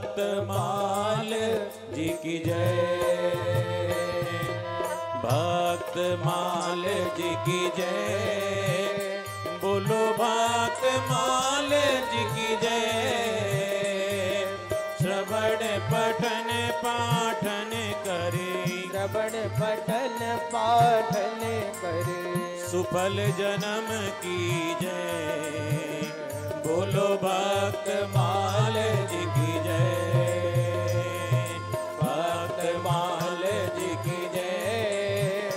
भक्त माल जी की जय, भक्त माल जी की जय, बोलो भक्त माल जी की जय। श्रवण पठन पाठन करे, श्रवण पठन पाठन करे, सुफल जन्म की जय, बोलो भक्त माल जी की जय, भक्त माल जी की जय,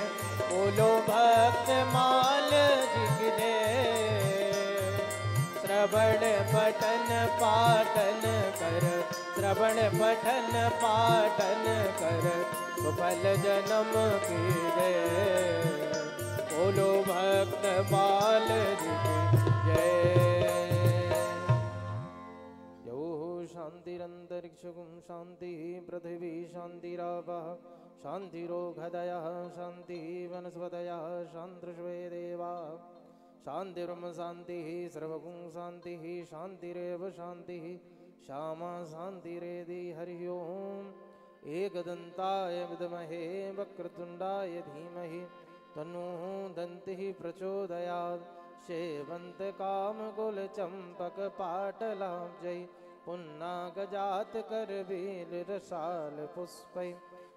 बोलो भक्त माल जी की जय। श्रवण पठन पाठन कर, श्रवण पठन पाठन कर, सुफल जन्म की जय, बोलो भक्त माल जी की जय। शांतिरंतरिक्षगुं शांति पृथिवी शांतिरापः शांतिरोगधयः शांति वनस्पतयः शांतिर्षवे देवाः शांतिर्ब्रह्म शांतिः सर्वगुं शांतिः शांतिरेव शांतिः श्यामा शांतिरेधि हरि ओम्। एकदन्ताय विद्महे वक्रतुण्डाय धीमहि तन्नो दन्तिः प्रचोदयात्। सेवन्तकामकुलचम्पकपाटलाब्जै पुन्नागजात करवीररसाल पुष्पै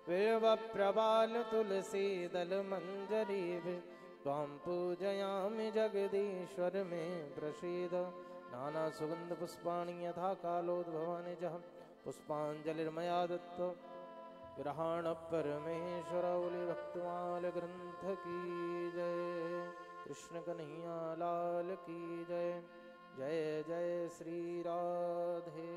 विल्वप्रवाल तुलसीदलमञ्जरीभिः त्वां पूजयामि जगदीश्वर मे प्रसीद। नानासुगन्धपुष्पाणि यथा कालोद्भवानि च पुष्पाञ्जलिर्मया दत्त ग्रहण परमेश्वरौलि भक्तमाल ग्रंथ की जय। कृष्ण कन्हैया लाल की जय। जय जय श्री राधे।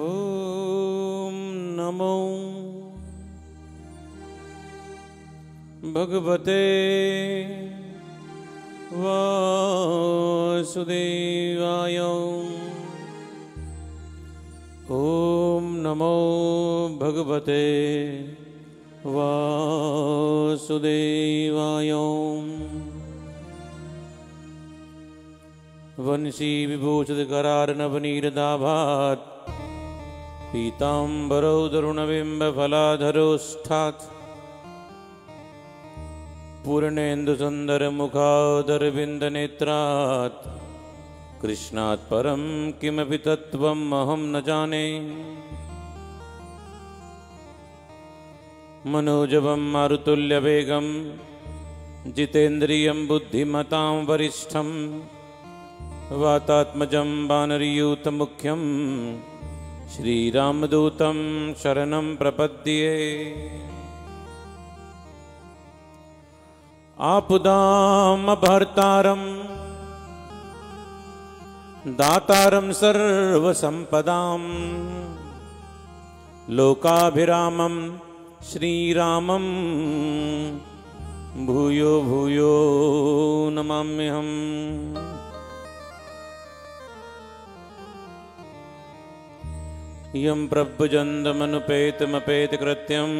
ओम नमो भगवते वासुदेवाय। ओम नमो भगवते वासुदेवाय। वंशी विभूषित करार्णवनीरदाभात् पीताम्बरौ तरुणबिम्बफलाधरोष्ठात् पूर्णेन्दुसुन्दरमुखादरविन्दनेत्रात् कृष्णात् परं किमपि तत्त्वम् अहं न जाने। मनोजवं मारुतुल्यवेगं जितेन्द्रियं बुद्धिमतां वरिष्ठं वातात्मजं वानरयूथमुख्यं श्रीरामदूतं शरणं प्रपद्ये। आपदामपहर्तारं दातारं सर्वसम्पदां लोकाभिरामं श्रीरामं भूयो भूयो नमाम्यहम्। यं प्रभुजन्दमनुपेतमपेतकृत्यं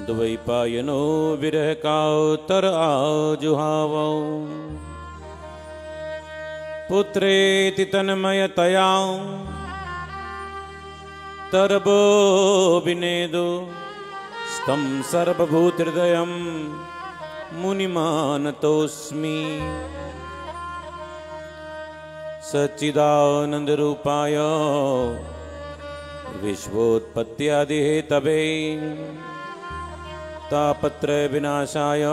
द्वैपायनो विरहकातर आजुहावौ। पुत्रेति तन्मयतया तरबो विनेदो स्तं सर्वभूतहृदयं मुनिमानतोऽस्मि। सच्चिदानन्दरूपाय विश्वोत्पत्त्यादिहेतवे तापत्रयविनाशाय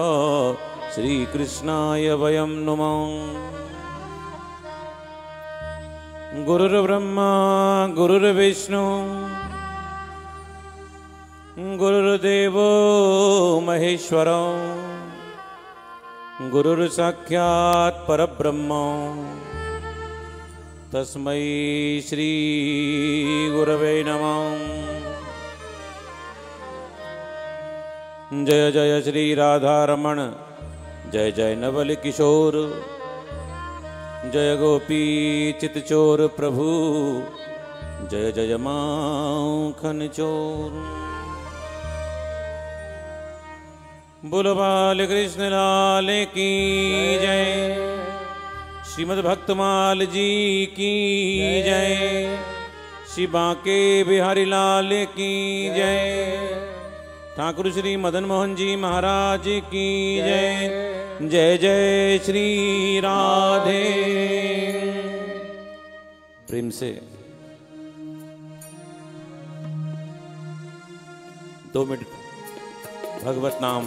श्रीकृष्णाय वयं नुमः। गुरुर्ब्रह्मा गुरुर्विष्णु गुरुर्देवो महेश्वरो गुरुर्साक्षात् परब्रह्म तस्मै श्री गुरवे नमः। जय जय श्री राधारमण जय जय नवल किशोर जय गोपी चितचोर प्रभु जय जय माखन चोर। बोलो बाल कृष्ण लाल की जय। श्रीमद् भक्तमाल जी की जय। श्री बांके बिहारी लाल की जय। ठाकुर श्री मदन मोहन जी महाराज की जय। जय जय श्री राधे। प्रेम से 2 मिनट भगवत नाम।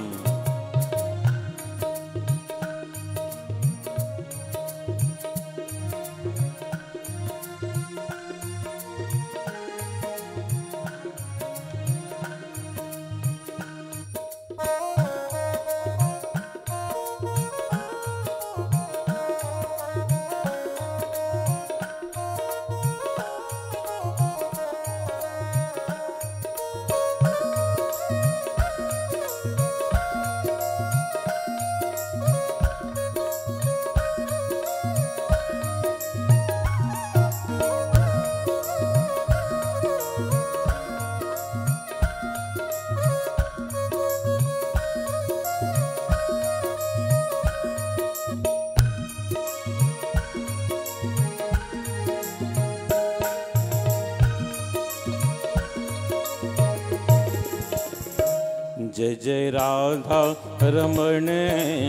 जय जय राधा रमण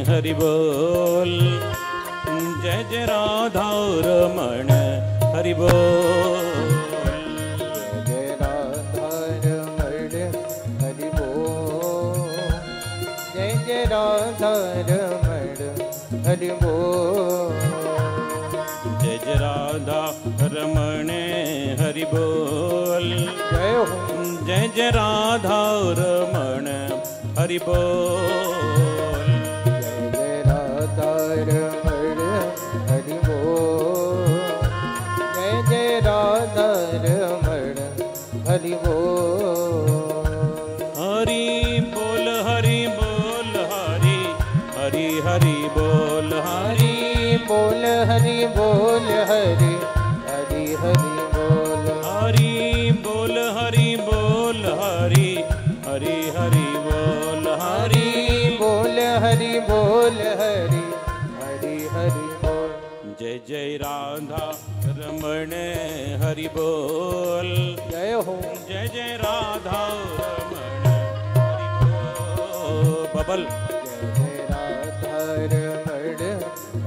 हरि बोल। जय जय राधा रमण हरि बोल। जय राधा रमण हरि बोल। जय जय राधा रमण हरि बोल। जय जय राधा रमण हरि बोल। जय हो। जय जय राधा रमण हरि बोल। जय राधा रमण हरि बोल। जय जय राधा रमण हरि बोल। हरि बोल हरि बोल हरि हरि हरि बोल हरि बोल हरि बोल हरि हरि हरि बोल। हरि बोल हरि बोल हरि हरि हरि बोल हरि बोल हरि बोल हरि हरि हरि बोल। जय जय राधा रमण हरि बोल। जय हो। जय जय राधा रमण हरि बोल। बबल जय जय राधा रमण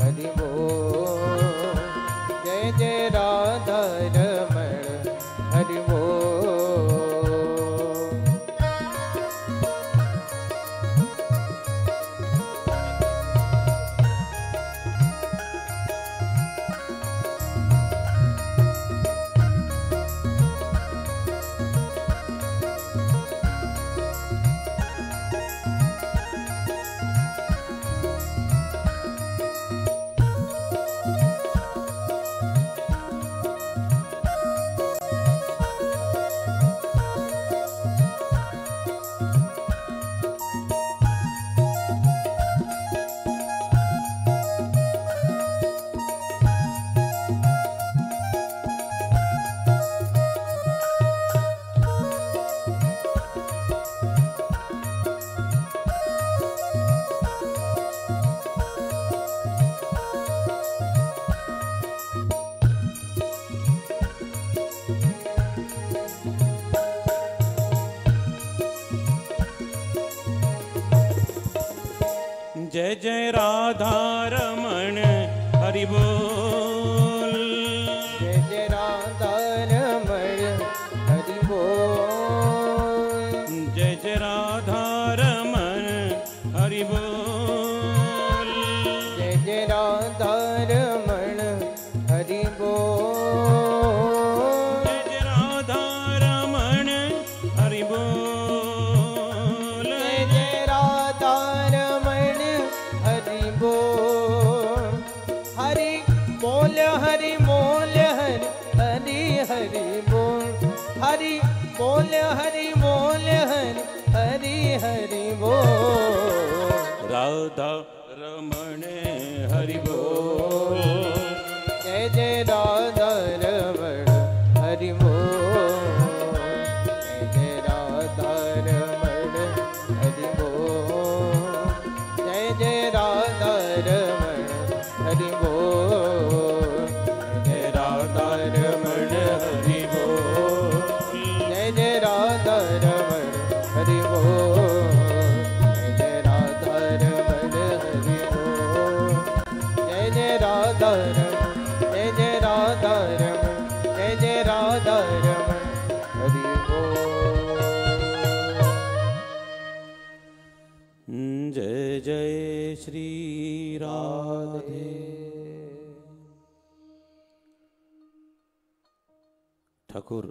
हरि बोल। जय जय राधा रमण हरि बोल। जय जय राधा रमण हरि बोल। जय जय राधा रमण हरि बोल। जय जय राधा रमण हरि बोल। जय जय राधा रमण हरि बोल। जय जय राधा रमण हरि बोल। बोल हरि बोल हरि हरि बोल। राधा रमण हरि बोल। जय जय राधा रमण हरि बोल। जय जय राधा रमण हरि बोल। जय जय राधा रमण हरि बोल। जय राधा रमण हरि बोल। जय जय राधा रमण हरि बोल। जय जय राधा रमण हरि बोल। जय जय राधा रमण, जय जय राधा रमण, जय जय राधा रमण हरि बोल। जय जय श्री राधे। ठाकुर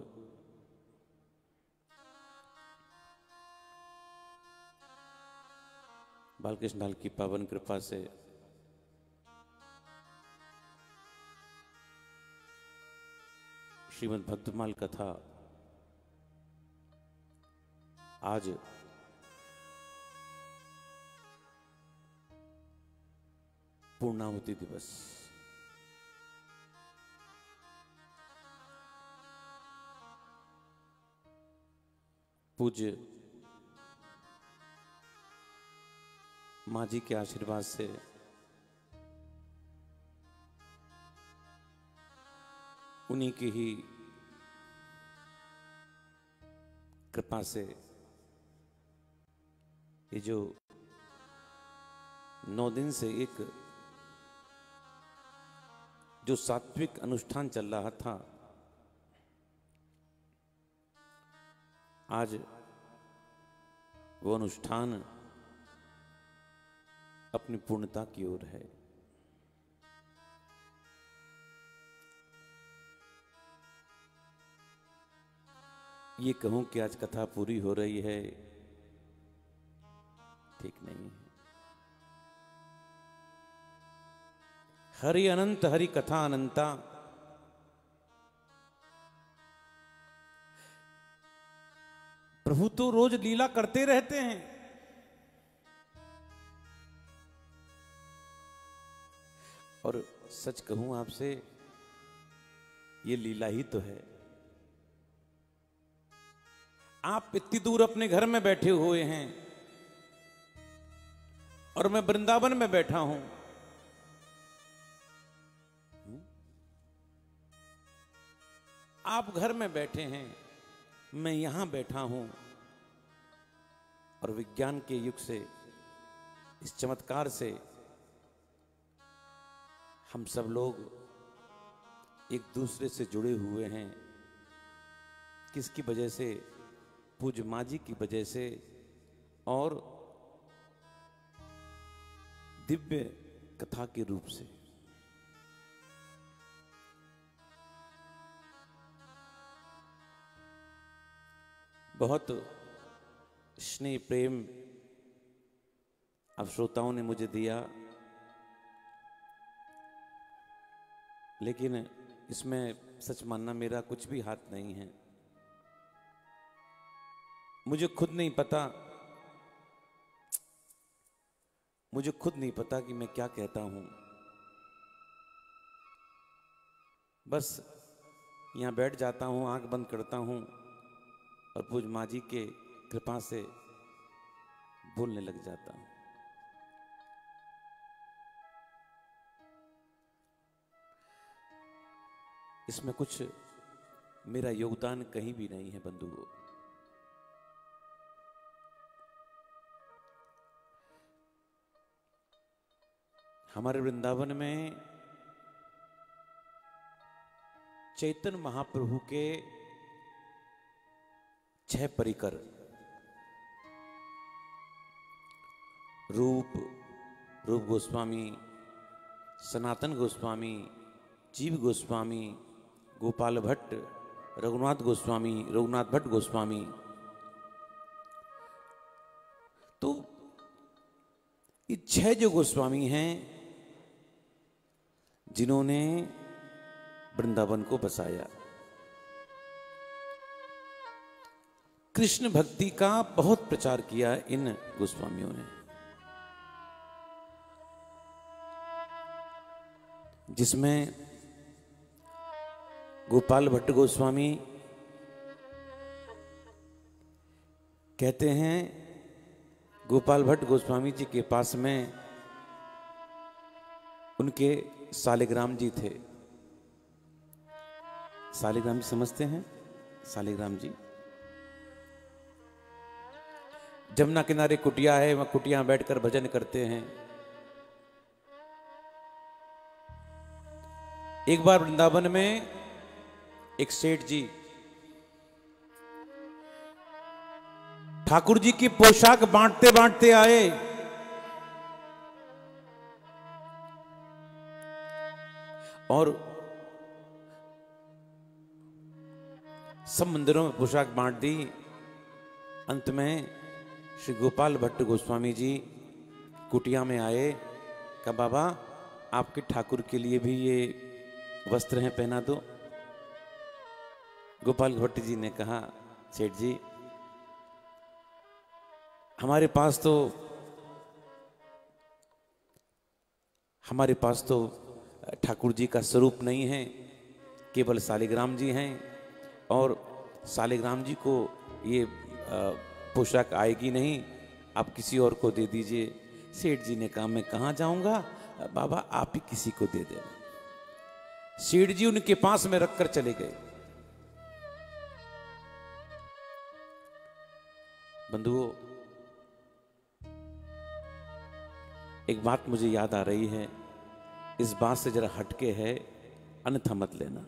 बालकृष्ण लाल की पावन कृपा से श्रीमद् भक्तमाल कथा आज पूर्णाहुति दिवस। पूज्य माँ जी के आशीर्वाद से उन्हीं की ही कृपा से ये जो 9 दिन से एक जो सात्विक अनुष्ठान चल रहा था, आज वो अनुष्ठान अपनी पूर्णता की ओर है। ये कहूं कि आज कथा पूरी हो रही है, ठीक नहीं है। हरि अनंत हरि कथा अनंता। प्रभु तो रोज लीला करते रहते हैं, और सच कहूं आपसे, ये लीला ही तो है। आप इतनी दूर अपने घर में बैठे हुए हैं और मैं वृंदावन में बैठा हूं। आप घर में बैठे हैं, मैं यहां बैठा हूं, और विज्ञान के युग से, इस चमत्कार से हम सब लोग एक दूसरे से जुड़े हुए हैं। किसकी वजह से? पूज्य माँ जी की वजह से और दिव्य कथा के रूप से। बहुत स्नेह प्रेम अब श्रोताओं ने मुझे दिया, लेकिन इसमें सच मानना मेरा कुछ भी हाथ नहीं है। मुझे खुद नहीं पता कि मैं क्या कहता हूं। बस यहां बैठ जाता हूं, आंख बंद करता हूं और पूज्य माँ जी के कृपा से बोलने लग जाता हूं। इसमें कुछ मेरा योगदान कहीं भी नहीं है बंधुओं। हमारे वृंदावन में चैतन्य महाप्रभु के 6 परिकर रूप गोस्वामी, सनातन गोस्वामी, जीव गोस्वामी, गोपाल भट्ट, रघुनाथ गोस्वामी, रघुनाथ भट्ट गोस्वामी, तो ये 6 जो गोस्वामी हैं जिन्होंने वृंदावन को बसाया। कृष्ण भक्ति का बहुत प्रचार किया इन गोस्वामियों ने, जिसमें गोपाल भट्ट गोस्वामी कहते हैं, गोपाल भट्ट गोस्वामी जी के पास में उनके सालिग्राम जी थे। सालिग्राम जी समझते हैं? सालिग्राम जी जमुना किनारे कुटिया है, वहां कुटिया बैठकर भजन करते हैं। एक बार वृंदावन में एक सेठ जी ठाकुर जी की पोशाक बांटते बांटते आए। और सब मंदिरों में पोशाक बांट दी। अंत में श्री गोपाल भट्ट गोस्वामी जी कुटिया में आए। कहा बाबा आपके ठाकुर के लिए भी ये वस्त्र हैं, पहना दो। गोपाल भट्ट जी ने कहा सेठ जी हमारे पास तो ठाकुर जी का स्वरूप नहीं है, केवल सालिग्राम जी हैं और सालिग्राम जी को ये पोशाक आएगी नहीं, आप किसी और को दे दीजिए। सेठ जी ने कहा मैं कहाँ जाऊंगा, बाबा आप ही किसी को दे देना। सेठ जी उनके पास में रखकर चले गए। बंधुओं एक बात मुझे याद आ रही है, इस बात से जरा हटके है, अन्यथा मत लेना।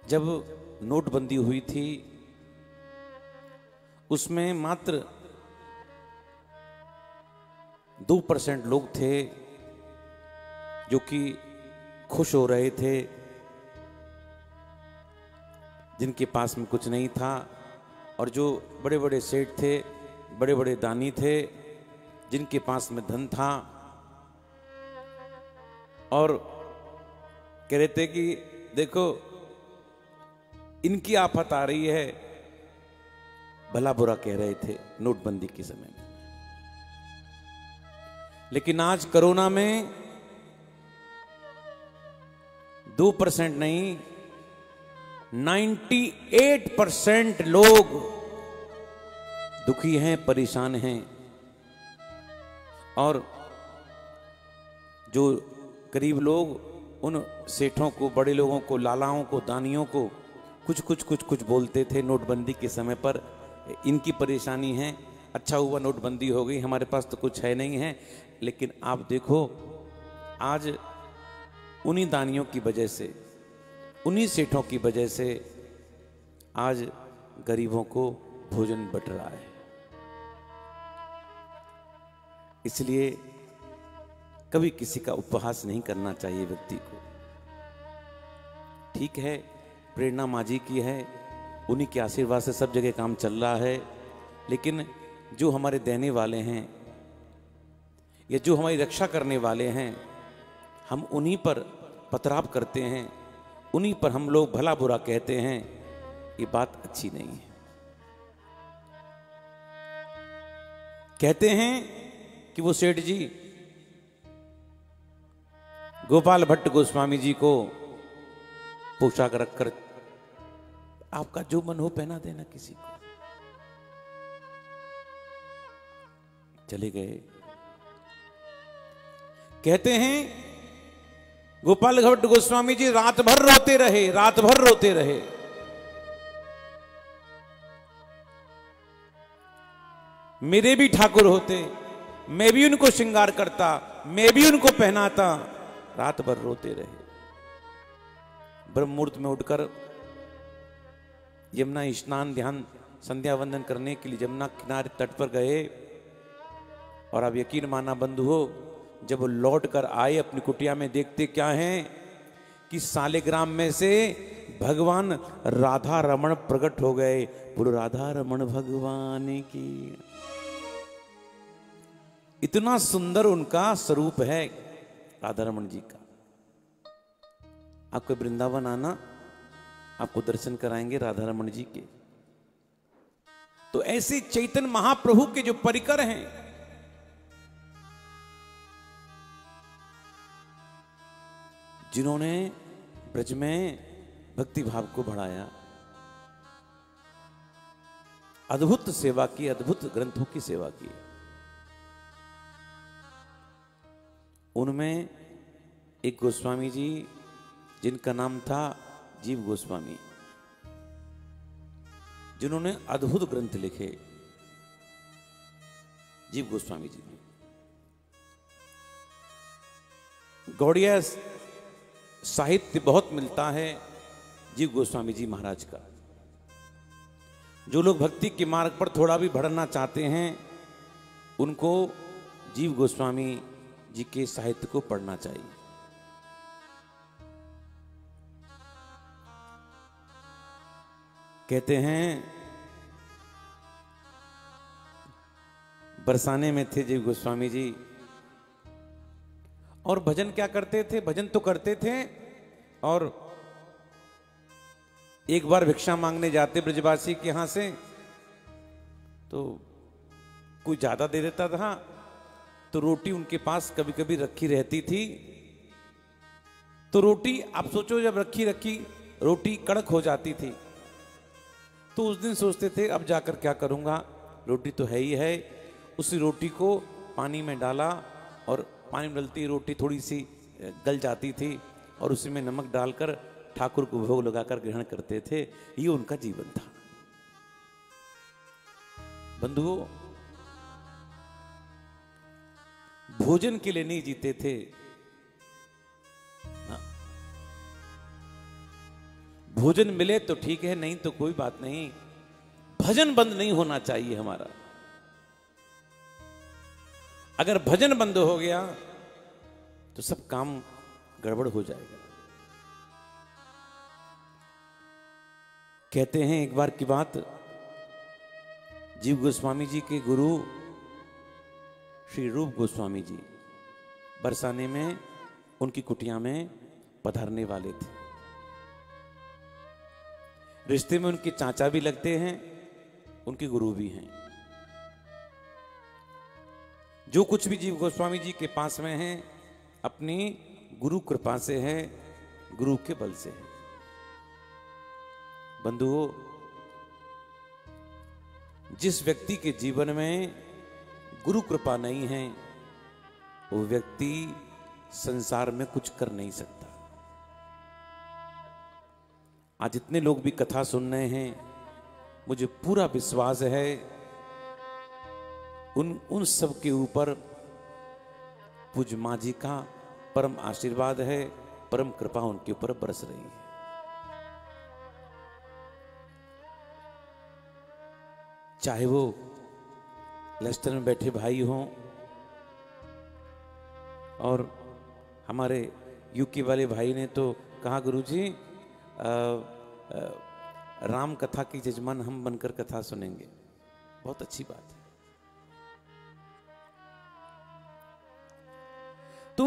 जब नोटबंदी हुई थी उसमें मात्र 2% लोग थे जो कि खुश हो रहे थे, जिनके पास में कुछ नहीं था। और जो बड़े बड़े सेठ थे, बड़े बड़े दानी थे, जिनके पास में धन था, और कह रहे थे कि देखो इनकी आफत आ रही है, भला बुरा कह रहे थे नोटबंदी के समय में। लेकिन आज कोरोना में 2% नहीं 98% लोग दुखी हैं, परेशान हैं। और जो गरीब लोग उन सेठों को, बड़े लोगों को, लालाओं को, दानियों को कुछ बोलते थे नोटबंदी के समय पर, इनकी परेशानी है, अच्छा हुआ नोटबंदी हो गई, हमारे पास तो कुछ है नहीं है। लेकिन आप देखो आज उन्हीं दानियों की वजह से, उन्हीं सेठों की वजह से आज गरीबों को भोजन बट रहा है। इसलिए कभी किसी का उपहास नहीं करना चाहिए व्यक्ति को। ठीक है, प्रेरणा माँ जी की है, उन्हीं के आशीर्वाद से सब जगह काम चल रहा है। लेकिन जो हमारे देने वाले हैं या जो हमारी रक्षा करने वाले हैं, हम उन्हीं पर पथराव करते हैं, उन्हीं पर हम लोग भला बुरा कहते हैं, ये बात अच्छी नहीं है। कहते हैं कि वो सेठ जी गोपाल भट्ट गोस्वामी जी को पोशाक रखकर, आपका जो मन हो पहना देना किसी को, चले गए। कहते हैं गोपाल भट्ट गोस्वामी जी रात भर रोते रहे, रात भर रोते रहे। मेरे भी ठाकुर होते, मैं भी उनको श्रृंगार करता, मैं भी उनको पहनाता। रात भर रोते रहे। ब्रह्म मुहूर्त में उठकर यमुना स्नान, ध्यान, संध्या वंदन करने के लिए यमुना किनारे तट पर गए। और अब यकीन माना बंधु हो, जब लौट कर आए अपनी कुटिया में, देखते क्या हैं कि सालिग्राम में से भगवान राधा रमण प्रकट हो गए। बोलो राधा रमण भगवान की। इतना सुंदर उनका स्वरूप है राधा रमण जी का। आपको वृंदावन आना, आपको दर्शन कराएंगे राधा रमन जी के। तो ऐसे चैतन्य महाप्रभु के जो परिकर हैं, जिन्होंने ब्रज में भक्ति भाव को बढ़ाया, अद्भुत सेवा की, अद्भुत ग्रंथों की सेवा की, उनमें एक गोस्वामी जी जिनका नाम था जीव गोस्वामी, जिन्होंने अद्भुत ग्रंथ लिखे। जीव गोस्वामी जी ने गौड़िया साहित्य बहुत मिलता है जीव गोस्वामी जी महाराज का। जो लोग भक्ति के मार्ग पर थोड़ा भी बढ़ना चाहते हैं, उनको जीव गोस्वामी जी के साहित्य को पढ़ना चाहिए। कहते हैं बरसाने में थे जीव गोस्वामी जी, और भजन क्या करते थे, भजन तो करते थे, और एक बार भिक्षा मांगने जाते ब्रजवासी के यहां से, तो कोई ज्यादा दे देता था, तो रोटी उनके पास कभी कभी रखी रहती थी। तो रोटी आप सोचो, जब रखी रखी रोटी कड़क हो जाती थी, तो उस दिन सोचते थे अब जाकर क्या करूंगा, रोटी तो है ही है। उसी रोटी को पानी में डाला, और पानी में डलती रोटी थोड़ी सी गल जाती थी, और उसी में नमक डालकर ठाकुर को भोग लगाकर ग्रहण करते थे। ये उनका जीवन था। बंधुओं, भोजन के लिए नहीं जीते थे, भोजन मिले तो ठीक है, नहीं तो कोई बात नहीं, भजन बंद नहीं होना चाहिए हमारा। अगर भजन बंद हो गया तो सब काम गड़बड़ हो जाएगा। कहते हैं एक बार की बात, जीव गोस्वामी जी के गुरु श्री रूप गोस्वामी जी बरसाने में उनकी कुटिया में पधारने वाले थे। रिश्ते में उनके चाचा भी लगते हैं, उनके गुरु भी हैं। जो कुछ भी जीव गोस्वामी जी के पास में है, अपनी गुरु कृपा से है, गुरु के बल से है। बंधुओं, जिस व्यक्ति के जीवन में गुरु कृपा नहीं है, वो व्यक्ति संसार में कुछ कर नहीं सकता। आज जितने लोग भी कथा सुन रहे हैं, मुझे पूरा विश्वास है उन सब के ऊपर पूज्य मां जी का परम आशीर्वाद है, परम कृपा उनके ऊपर बरस रही है। चाहे वो लेस्टर में बैठे भाई हों, और हमारे यूके वाले भाई ने तो कहा, गुरुजी राम कथा की जजमान हम बनकर कथा सुनेंगे। बहुत अच्छी बात है। तो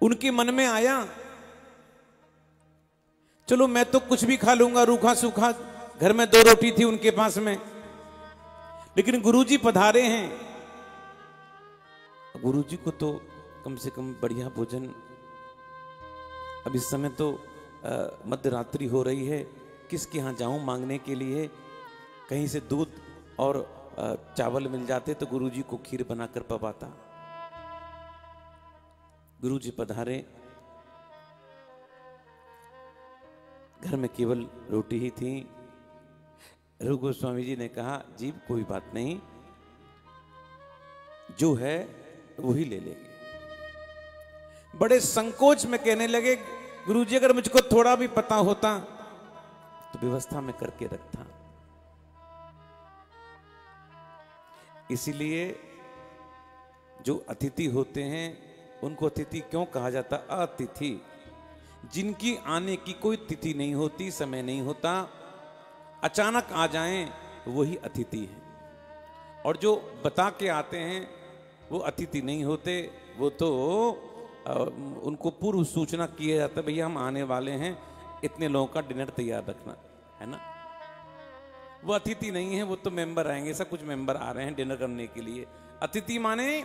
उनके मन में आया, चलो मैं तो कुछ भी खा लूंगा, रूखा सूखा। घर में 2 रोटी थी उनके पास में, लेकिन गुरुजी पधारे हैं, गुरुजी को तो कम से कम बढ़िया भोजन। अब इस समय तो मध्य रात्रि हो रही है, किसके यहाँ जाऊं मांगने के लिए? कहीं से दूध और चावल मिल जाते तो गुरुजी को खीर बनाकर पवाता। गुरुजी पधारे, घर में केवल रोटी ही थी। रूप गोस्वामी जी ने कहा, जीव कोई बात नहीं, जो है वही ले लेंगे। बड़े संकोच में कहने लगे, गुरुजी अगर मुझको थोड़ा भी पता होता तो व्यवस्था में करके रखता। इसीलिए जो अतिथि होते हैं उनको अतिथि क्यों कहा जाता? अतिथि, जिनकी आने की कोई तिथि नहीं होती, समय नहीं होता, अचानक आ जाएं, वही अतिथि है। और जो बता के आते हैं वो अतिथि नहीं होते, वो तो उनको पूर्व सूचना किया जाता है, भैया हम आने वाले हैं, इतने लोगों का डिनर तैयार रखना है ना। वो अतिथि नहीं है, वो तो मेंबर आएंगे, सब कुछ मेंबर आ रहे हैं डिनर करने के लिए। अतिथि माने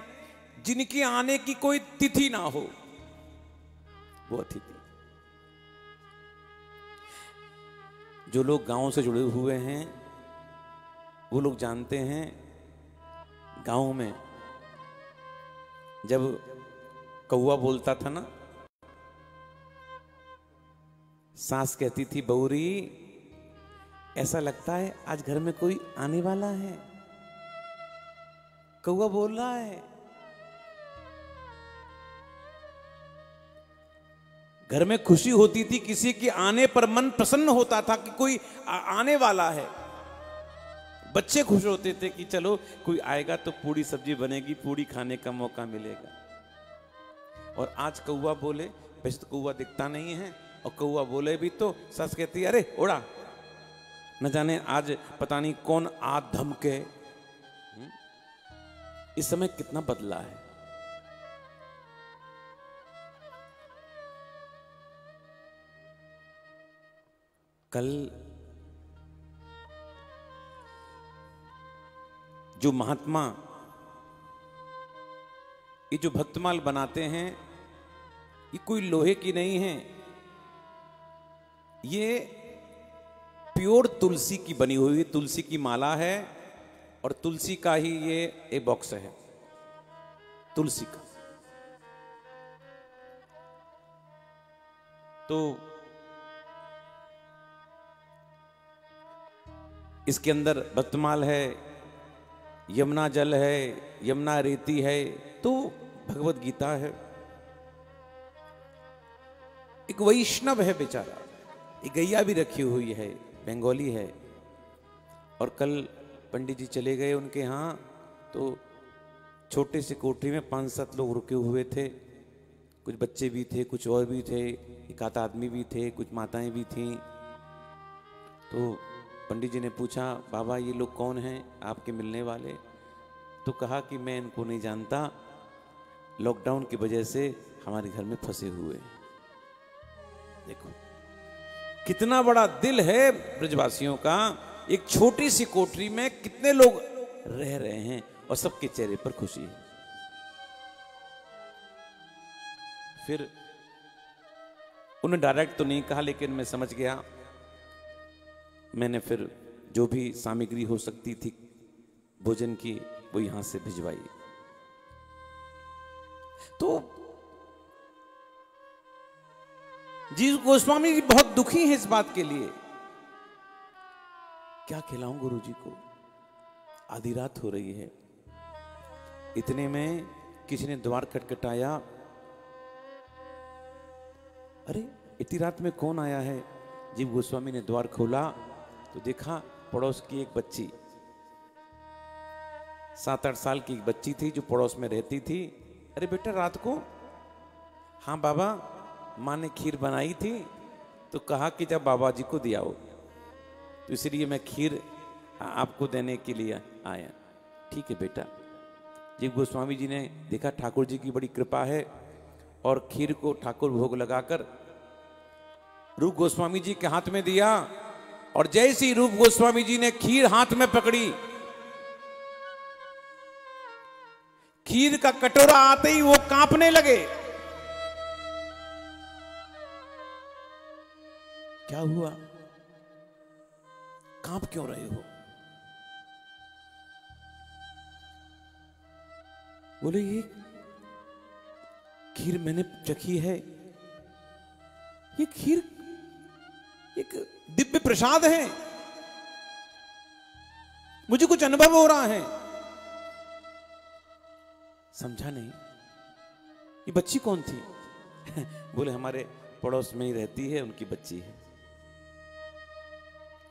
जिनके आने की कोई तिथि ना हो, वो अतिथि। जो लोग गांव से जुड़े हुए हैं वो लोग जानते हैं, गांव में जब कौवा बोलता था ना, सास कहती थी बौरी ऐसा लगता है आज घर में कोई आने वाला है, कौवा बोल रहा है। घर में खुशी होती थी, किसी के आने पर मन प्रसन्न होता था कि कोई आने वाला है। बच्चे खुश होते थे कि चलो कोई आएगा तो पूरी सब्जी बनेगी, पूरी खाने का मौका मिलेगा। और आज कौवा बोले, वैसे तो कौवा दिखता नहीं है, और कौवा बोले भी तो सास कहती है अरे उड़ा, न जाने आज पता नहीं कौन आ धमके। इस समय कितना बदला है। कल जो महात्मा ये जो भक्तमाल बनाते हैं, ये कोई लोहे की नहीं है, ये प्योर तुलसी की बनी हुई तुलसी की माला है, और तुलसी का ही ये एक बॉक्स है, तुलसी का। तो इसके अंदर भक्तमाल है, यमुना जल है, यमुना रेती है, तो भगवत गीता है। एक वैष्णव है बेचारा, एक गैया भी रखी हुई है, बंगाली है। और कल पंडित जी चले गए उनके यहाँ, तो छोटे से कोठरी में 5-7 लोग रुके हुए थे। कुछ बच्चे भी थे, कुछ और भी थे, एक आध आदमी भी थे, कुछ माताएं भी थीं। तो पंडित जी ने पूछा, बाबा ये लोग कौन हैं आपके मिलने वाले? तो कहा कि मैं इनको नहीं जानता, लॉकडाउन की वजह से हमारे घर में फंसे हुए हैं। देखो कितना बड़ा दिल है ब्रजवासियों का। एक छोटी सी कोठरी में कितने लोग रह रहे हैं और सबके चेहरे पर खुशी है। फिर उन्हें डायरेक्ट तो नहीं कहा, लेकिन मैं समझ गया। मैंने फिर जो भी सामग्री हो सकती थी भोजन की, वो यहां से भिजवाई। तो जी गोस्वामी जी बहुत दुखी हैं इस बात के लिए, क्या खिलाऊं गुरु जी को, आधी रात हो रही है। इतने में किसी ने द्वार खटखटाया। अरे इतनी रात में कौन आया है? जीव गोस्वामी ने द्वार खोला तो देखा पड़ोस की एक बच्ची, 7-8 साल की एक बच्ची थी जो पड़ोस में रहती थी। अरे बेटा रात को? हाँ बाबा, माँ ने खीर बनाई थी तो कहा कि जब बाबा जी को दिया हो, तो इसलिए मैं खीर आपको देने के लिए आया। ठीक है बेटा। जीव गोस्वामी जी ने देखा ठाकुर जी की बड़ी कृपा है, और खीर को ठाकुर भोग लगाकर रूप गोस्वामी जी के हाथ में दिया। और जैसी रूप गोस्वामी जी ने खीर हाथ में पकड़ी, खीर का कटोरा आते ही वो कांपने लगे। क्या हुआ? कांप क्यों रहे हो? बोले ये खीर मैंने चखी है, ये खीर एक दिव्य प्रसाद है, मुझे कुछ अनुभव हो रहा है। समझा नहीं। ये बच्ची कौन थी? बोले हमारे पड़ोस में ही रहती है, उनकी बच्ची है,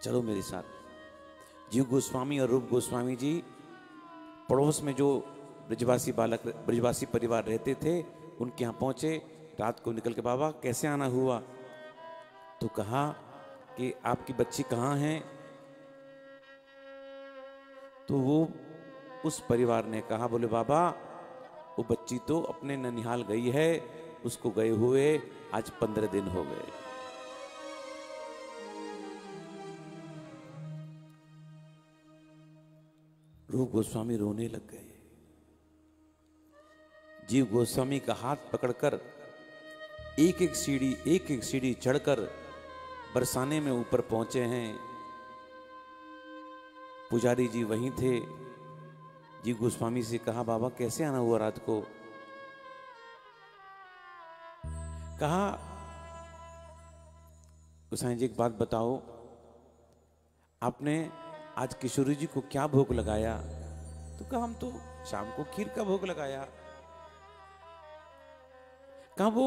चलो मेरे साथ। जीव गोस्वामी और रूप गोस्वामी जी पड़ोस में जो ब्रजवासी परिवार रहते थे, उनके यहाँ पहुंचे। रात को निकल के, बाबा कैसे आना हुआ? तो कहा कि आपकी बच्ची कहाँ है? तो वो उस परिवार ने कहा, बोले बाबा वो बच्ची तो अपने ननिहाल गई है, उसको गए हुए आज 15 दिन हो गए। रूप गोस्वामी रोने लग गए। जीव गोस्वामी का हाथ पकड़कर एक एक सीढ़ी चढ़कर बरसाने में ऊपर पहुंचे हैं। पुजारी जी वहीं थे। जीव गोस्वामी से कहा, बाबा कैसे आना हुआ रात को? कहा, गोसाई जी एक बात बताओ, आपने आज किशोरी जी को क्या भोग लगाया? तो कहा, हम तो शाम को खीर का भोग लगाया। कहा, वो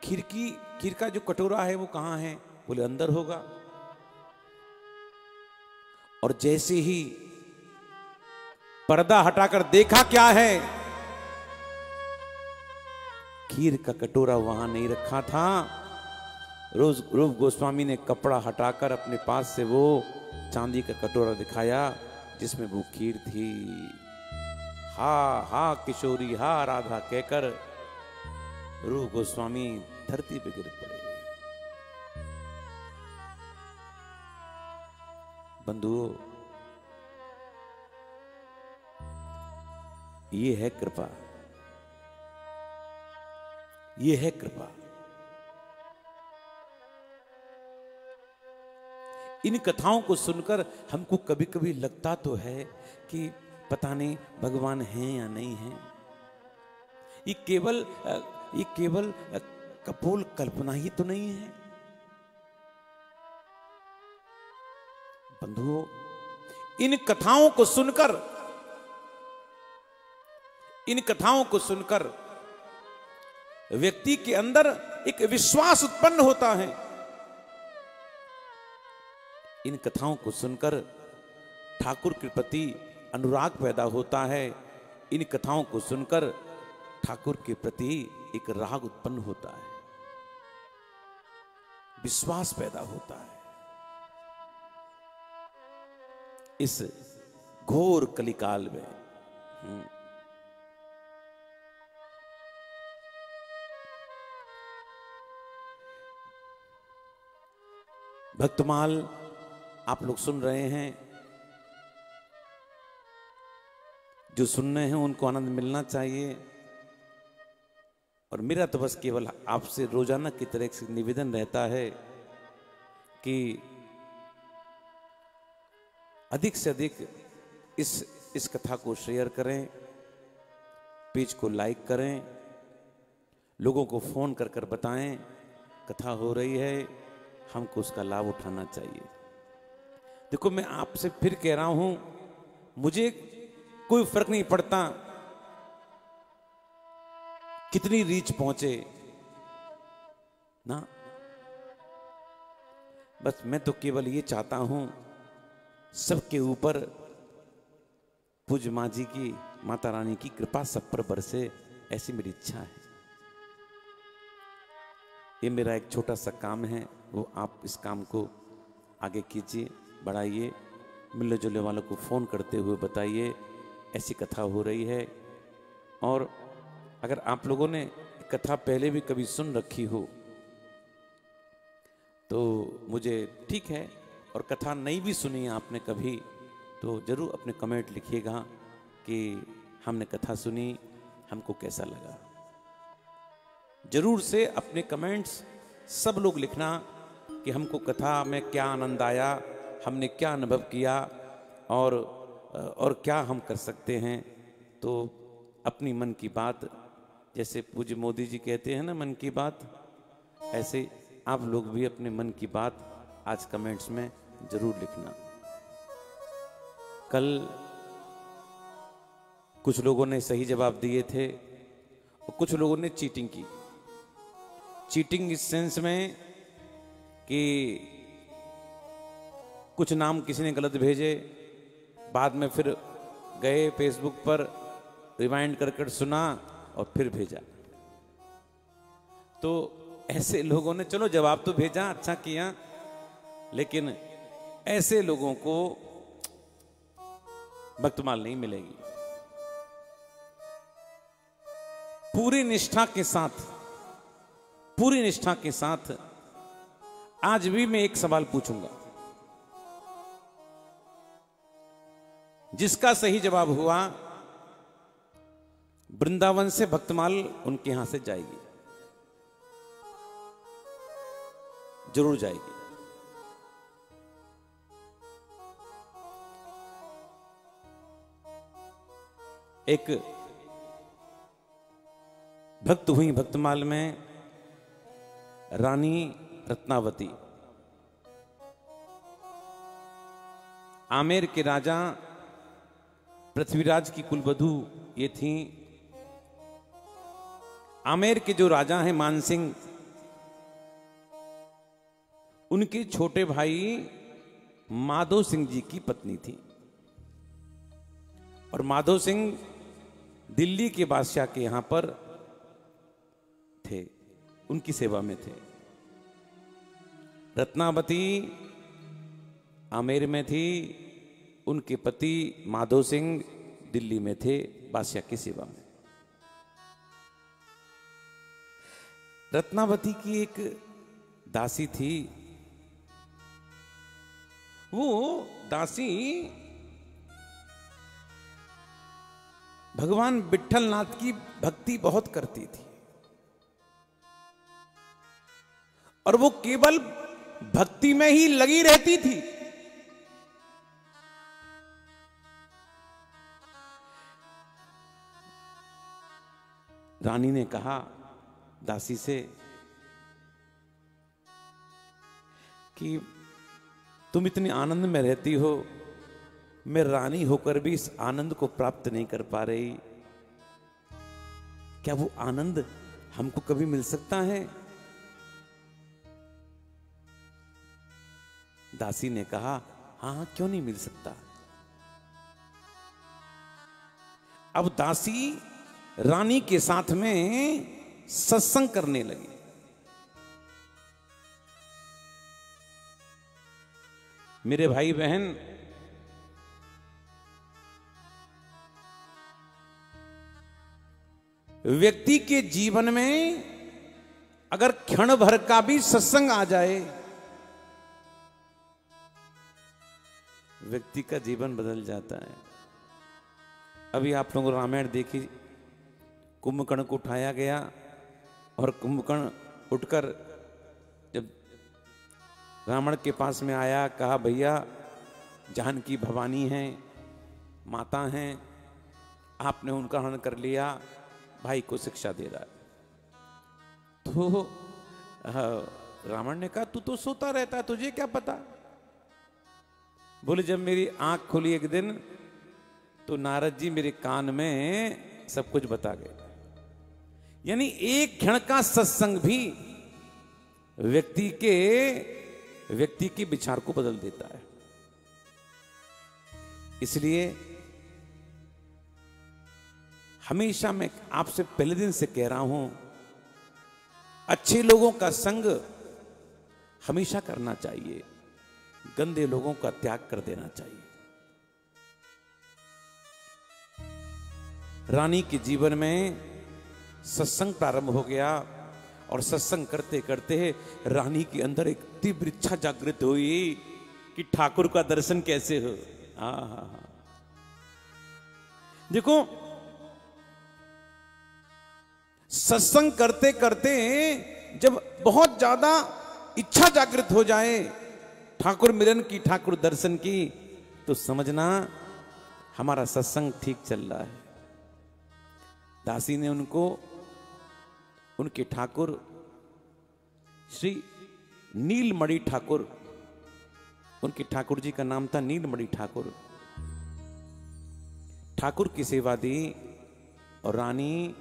खीर का जो कटोरा है वो कहां है? बोले अंदर होगा। और जैसे ही पर्दा हटाकर देखा, क्या है? खीर का कटोरा वहां नहीं रखा था। रूप गोस्वामी ने कपड़ा हटाकर अपने पास से वो चांदी का कटोरा दिखाया जिसमें वो खीर थी। हा हा किशोरी, हा राधा कहकर रूप गोस्वामी धरती पे गिर पड़े। बंधुओं, ये है कृपा, ये है कृपा। इन कथाओं को सुनकर हमको कभी कभी लगता तो है कि पता नहीं भगवान हैं या नहीं हैं। ये केवल कपोल कल्पना ही तो नहीं है। बंधुओं, इन कथाओं को सुनकर व्यक्ति के अंदर एक विश्वास उत्पन्न होता है। इन कथाओं को सुनकर ठाकुर के प्रति अनुराग पैदा होता है। इन कथाओं को सुनकर ठाकुर के प्रति एक राग उत्पन्न होता है, विश्वास पैदा होता है। इस घोर कलिकाल में भक्तमाल आप लोग सुन रहे हैं। जो सुन रहे हैं उनको आनंद मिलना चाहिए। और मेरा तो बस केवल आपसे रोजाना की तरह से निवेदन रहता है कि अधिक से अधिक इस कथा को शेयर करें, पेज को लाइक करें, लोगों को फोन कर कर बताएं कथा हो रही है, हमको उसका लाभ उठाना चाहिए। देखो, मैं आपसे फिर कह रहा हूं, मुझे कोई फर्क नहीं पड़ता कितनी रीच पहुंचे ना, बस मैं तो केवल ये चाहता हूं सबके ऊपर पूज्य मां जी की, माता रानी की कृपा सब पर बरसे, ऐसी मेरी इच्छा है। ये मेरा एक छोटा सा काम है, वो आप इस काम को आगे कीजिए, बढ़ाइए, मिलने जुलने वालों को फोन करते हुए बताइए ऐसी कथा हो रही है। और अगर आप लोगों ने कथा पहले भी कभी सुन रखी हो तो मुझे ठीक है, और कथा नहीं भी सुनी आपने कभी तो जरूर अपने कमेंट लिखिएगा कि हमने कथा सुनी, हमको कैसा लगा। जरूर से अपने कमेंट्स सब लोग लिखना कि हमको कथा में क्या आनंद आया, हमने क्या अनुभव किया और क्या हम कर सकते हैं। तो अपनी मन की बात, जैसे पूज्य मोदी जी कहते हैं ना मन की बात, ऐसे आप लोग भी अपने मन की बात आज कमेंट्स में जरूर लिखना। कल कुछ लोगों ने सही जवाब दिए थे और कुछ लोगों ने चीटिंग की। चीटिंग इस सेंस में कि कुछ नाम किसी ने गलत भेजे, बाद में फिर गए फेसबुक पर रिवाइंड कर सुना और फिर भेजा। तो ऐसे लोगों ने चलो जवाब तो भेजा, अच्छा किया, लेकिन ऐसे लोगों को भक्तमाल नहीं मिलेगी। पूरी निष्ठा के साथ पूरी निष्ठा के साथ आज भी मैं एक सवाल पूछूंगा, जिसका सही जवाब हुआ वृंदावन से भक्तमाल उनके यहां से जाएगी, जरूर जाएगी। एक भक्त हुई भक्तमाल में रानी रत्नावती। आमेर के राजा पृथ्वीराज की कुलवधू ये थी। आमेर के जो राजा हैं मानसिंह, उनके छोटे भाई माधो सिंह जी की पत्नी थी। और माधो सिंह दिल्ली के बादशाह के यहां पर थे, उनकी सेवा में थे। रत्नावती आमेर में थी, उनके पति माधो सिंह दिल्ली में थे बादशाह की सेवा में। रत्नावती की एक दासी थी। वो दासी भगवान विट्ठलनाथ की भक्ति बहुत करती थी, और वो केवल भक्ति में ही लगी रहती थी। रानी ने कहा दासी से कि तुम इतने आनंद में रहती हो, मैं रानी होकर भी इस आनंद को प्राप्त नहीं कर पा रही, क्या वो आनंद हमको कभी मिल सकता है? दासी ने कहा हाँ, क्यों नहीं मिल सकता। अब दासी रानी के साथ में सत्संग करने लगी। मेरे भाई बहन, व्यक्ति के जीवन में अगर क्षण भर का भी सत्संग आ जाए, व्यक्ति का जीवन बदल जाता है। अभी आप लोगों रामायण देखी, कुंभकर्ण को उठाया गया और कुंभकर्ण उठकर जब रावण के पास में आया, कहा भैया जानकी भवानी हैं, माता हैं, आपने उनका हरण कर लिया, भाई को शिक्षा दे रहा है। तो रावण ने कहा तू तो सोता रहता है, तुझे क्या पता। बोले जब मेरी आंख खुली एक दिन तो नारद जी मेरे कान में सब कुछ बता गए। यानी एक क्षण का सत्संग भी व्यक्ति के विचार को बदल देता है। इसलिए हमेशा मैं आपसे पहले दिन से कह रहा हूं, अच्छे लोगों का संग हमेशा करना चाहिए, गंदे लोगों का त्याग कर देना चाहिए। रानी के जीवन में सत्संग प्रारंभ हो गया, और सत्संग करते करते रानी के अंदर एक तीव्र इच्छा जागृत हुई कि ठाकुर का दर्शन कैसे हो। देखो, सत्संग करते करते जब बहुत ज्यादा इच्छा जागृत हो जाए ठाकुर मिलन की, ठाकुर दर्शन की, तो समझना हमारा सत्संग ठीक चल रहा है। दासी ने उनके ठाकुर श्री नीलमणि ठाकुर, उनके ठाकुर जी का नाम था नीलमणि ठाकुर, ठाकुर की सेवा दी। और रानी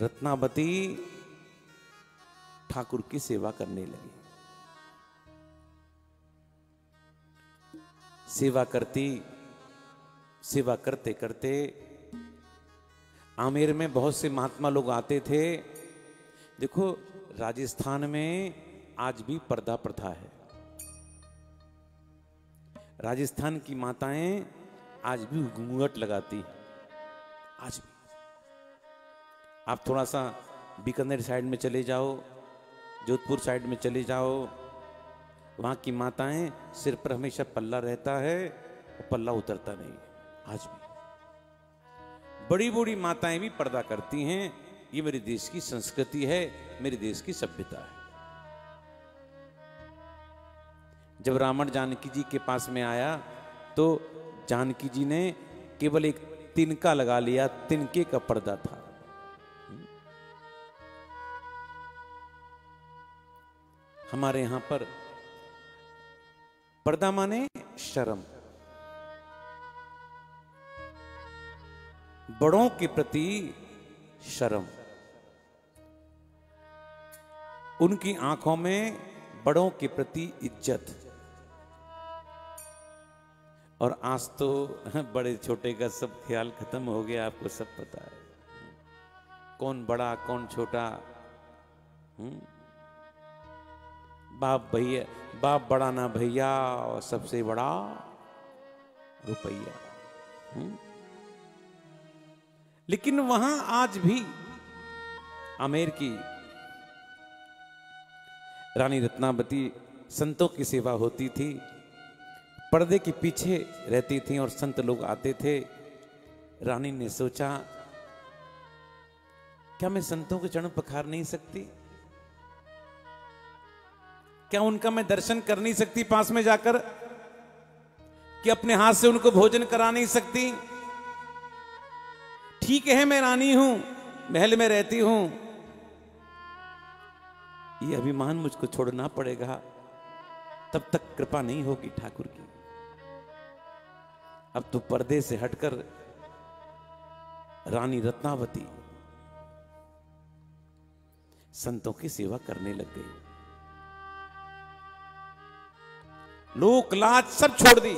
रत्नावती ठाकुर की सेवा करने लगी। सेवा करते करते आमेर में बहुत से महात्मा लोग आते थे। देखो, राजस्थान में आज भी पर्दा प्रथा है। राजस्थान की माताएं आज भी घूंघट लगाती, आज भी। आप थोड़ा सा बीकानेर साइड में चले जाओ, जोधपुर साइड में चले जाओ, वहां की माताएं सिर पर हमेशा पल्ला रहता है और पल्ला उतरता नहीं है। आज भी बड़ी बूढ़ी माताएं भी पर्दा करती हैं। ये मेरे देश की संस्कृति है, मेरे देश की सभ्यता है। जब रावण जानकी जी के पास में आया तो जानकी जी ने केवल एक तिनका लगा लिया, तिनके का पर्दा था। हमारे यहां पर पर्दा माने शर्म, बड़ों के प्रति शर्म। उनकी आंखों में बड़ों के प्रति इज्जत। और आज तो बड़े छोटे का सब ख्याल खत्म हो गया, आपको सब पता है कौन बड़ा कौन छोटा। बाप भैया, बाप बड़ा ना भैया, और सबसे बड़ा रुपया। लेकिन वहां आज भी आमेर की रानी रत्नावती संतों की सेवा होती थी, पर्दे के पीछे रहती थी और संत लोग आते थे। रानी ने सोचा, क्या मैं संतों के चरण पखार नहीं सकती? क्या उनका मैं दर्शन कर नहीं सकती पास में जाकर? कि अपने हाथ से उनको भोजन करा नहीं सकती? ठीक है, मैं रानी हूं, महल में रहती हूं, ये अभिमान मुझको छोड़ना पड़ेगा, तब तक कृपा नहीं होगी ठाकुर की। अब तो पर्दे से हटकर रानी रत्नावती संतों की सेवा करने लग गई। लोक लाज सब छोड़ दी,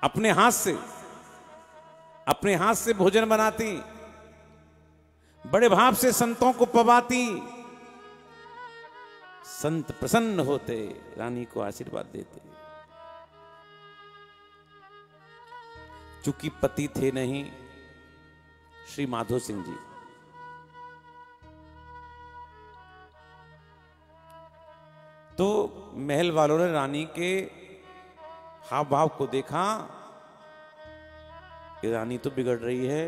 अपने हाथ से भोजन बनाती, बड़े भाव से संतों को पवाती। संत प्रसन्न होते, रानी को आशीर्वाद देते। चूंकि पति थे नहीं श्री माधो सिंह जी, तो महल वालों ने रानी के हाव भाव को देखा कि रानी तो बिगड़ रही है।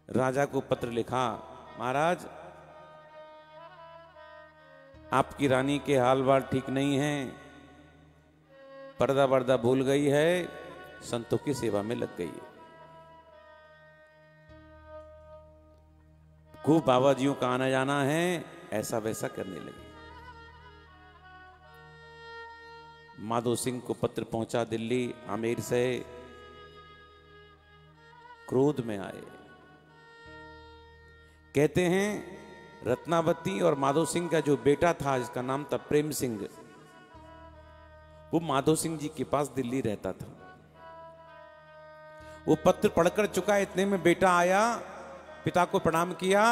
राजा को पत्र लिखा, महाराज आपकी रानी के हाल बाल ठीक नहीं है, पर्दा वर्दा भूल गई है, संतों की सेवा में लग गई है। खूब बाबाजियों का आना जाना है, ऐसा वैसा करने लगे। माधो सिंह को पत्र पहुंचा दिल्ली आमेर से, क्रोध में आए। कहते हैं रत्नावती और माधो सिंह का जो बेटा था, जिसका नाम था प्रेम सिंह, वो माधो सिंह जी के पास दिल्ली रहता था। वो पत्र पढ़कर चुका, इतने में बेटा आया, पिता को प्रणाम किया।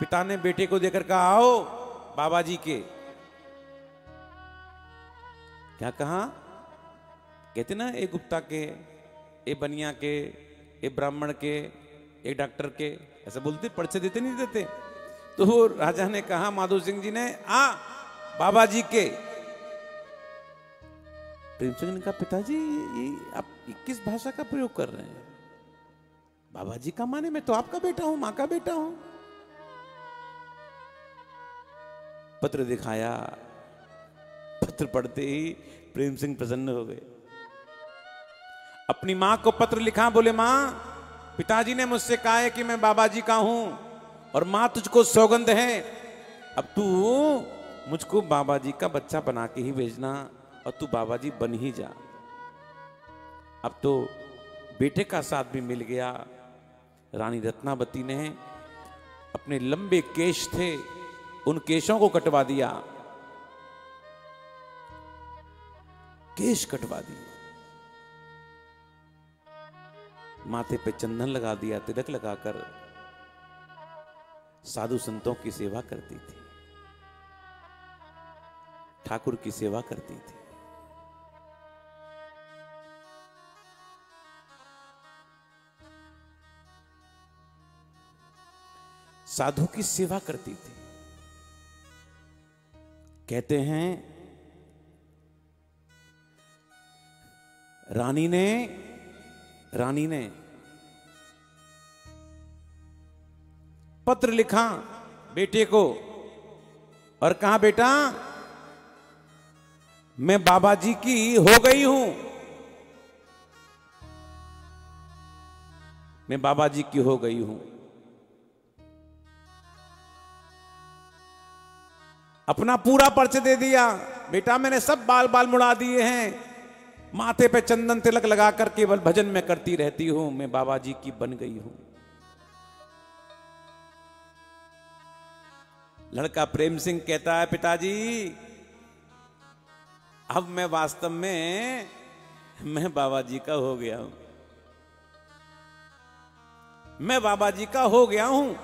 पिता ने बेटे को देकर कहा, आओ बाबा जी के। क्या कहा? कहते ना, एक गुप्ता के, एक बनिया के, एक ब्राह्मण के, एक डॉक्टर के, ऐसा बोलते, परिचय देते नहीं देते। तो वो राजा ने कहा, माधो सिंह जी ने, बाबा जी के। प्रेम सिंह ने कहा, पिताजी ये आप किस भाषा का प्रयोग कर रहे हैं? बाबा जी का माने मैं तो आपका बेटा हूं, मां का बेटा हूं। पत्र दिखाया, पत्र पढ़ते ही प्रेम सिंह प्रसन्न हो गए। अपनी मां को पत्र लिखा, बोले मां, पिताजी ने मुझसे कहा है कि मैं बाबा जी का हूं, और मां तुझको सौगंध है, अब तू मुझको बाबा जी का बच्चा बना के ही भेजना, और तू बाबा जी बन ही जा। अब तो बेटे का साथ भी मिल गया। रानी रत्नावती ने अपने लंबे केश थे, उन केशों को कटवा दिया, केश कटवा दिए, माथे पे चंदन लगा दिया, तिलक लगाकर साधु संतों की सेवा करती थी, ठाकुर की सेवा करती थी। साधु की सेवा करती थी। कहते हैं रानी ने पत्र लिखा बेटे को और कहा, बेटा मैं बाबा जी की हो गई हूं, मैं बाबा जी की हो गई हूं। अपना पूरा परिचय दे दिया, बेटा मैंने सब बाल बाल मुड़ा दिए हैं, माथे पे चंदन तिलक लगाकर केवल भजन में करती रहती हूं, मैं बाबा जी की बन गई हूं। लड़का प्रेम सिंह कहता है, पिताजी अब मैं वास्तव में मैं बाबा जी का हो गया हूं, मैं बाबा जी का हो गया हूं।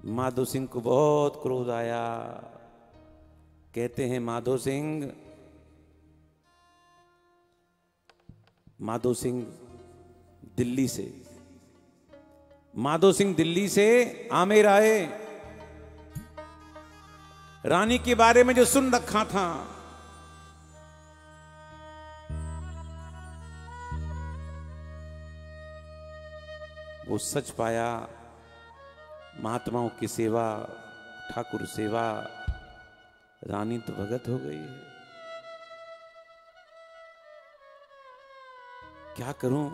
माधो सिंह को बहुत क्रोध आया। कहते हैं माधो सिंह दिल्ली से आमेर आए। रानी के बारे में जो सुन रखा था, वो सच पाया। महात्माओं की सेवा, ठाकुर सेवा, रानी तो भगत हो गई है। क्या करूं?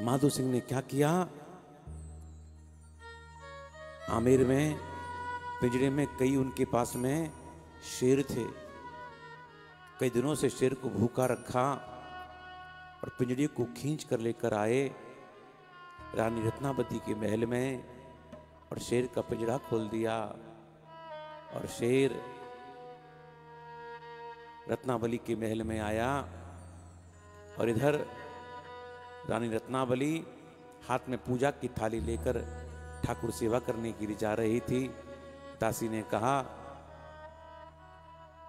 माधो सिंह ने क्या किया? आमेर में पिंजरे में कई उनके पास में शेर थे। कई दिनों से शेर को भूखा रखा और पिंजरे को खींच कर लेकर आए रानी रत्नावती के महल में, और शेर का पिंजरा खोल दिया और शेर रत्नावली के महल में आया। और इधर रानी रत्नावली हाथ में पूजा की थाली लेकर ठाकुर सेवा करने के लिए जा रही थी। दासी ने कहा,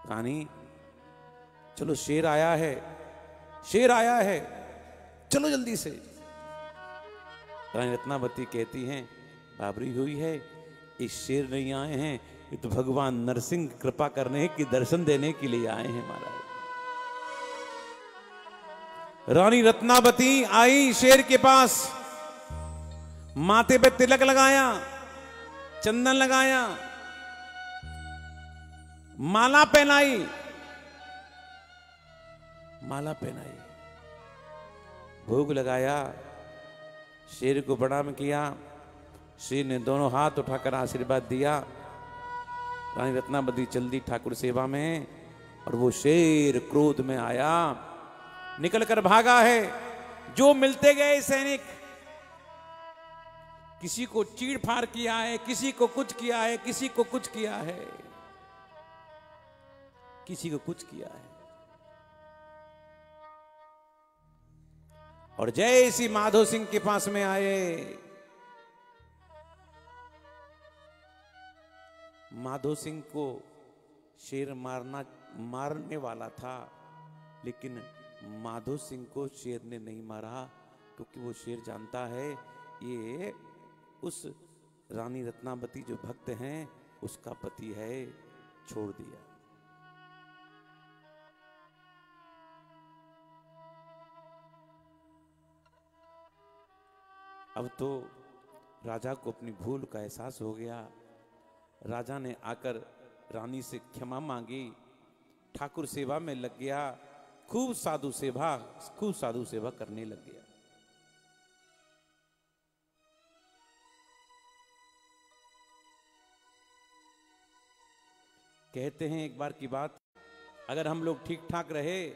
रानी चलो शेर आया है, चलो जल्दी से। रानी रत्नावती कहती हैं, बाबरी हुई है, इस शेर नहीं आए हैं, ये तो भगवान नरसिंह कृपा करने की दर्शन देने के लिए आए हैं महाराज। रानी रत्नावती आई शेर के पास, माथे पे तिलक लगाया, चंदन लगाया, माला पहनाई, भोग लगाया, शेर को प्रणाम किया। शेर ने दोनों हाथ उठाकर आशीर्वाद दिया। रानी रत्नावती चल दी ठाकुर सेवा में, और वो शेर क्रोध में आया, निकलकर भागा है। जो मिलते गए सैनिक, किसी को चीड़ फाड़ किया है, किसी को कुछ किया है, किसी को कुछ किया है, किसी को कुछ किया है। और जैसी माधो सिंह के पास में आए, माधो सिंह को शेर मारने वाला था, लेकिन माधो सिंह को शेर ने नहीं मारा, क्योंकि वो शेर जानता है ये उस रानी रत्नावती जो भक्त हैं उसका पति है, छोड़ दिया। अब तो राजा को अपनी भूल का एहसास हो गया। राजा ने आकर रानी से क्षमा मांगी, ठाकुर सेवा में लग गया, खूब साधु सेवा करने लग गया। कहते हैं एक बार की बात, अगर हम लोग ठीक ठाक रहे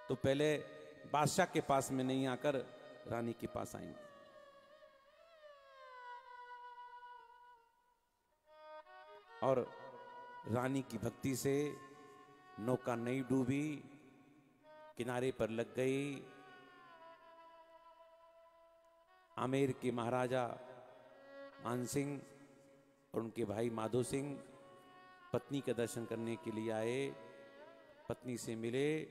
तो पहले बादशाह के पास में नहीं आकर रानी के पास आएंगे। और रानी की भक्ति से नौका नहीं डूबी, किनारे पर लग गई। आमेर के महाराजा मान सिंह और उनके भाई माधो सिंह पत्नी का दर्शन करने के लिए आए, पत्नी से मिले,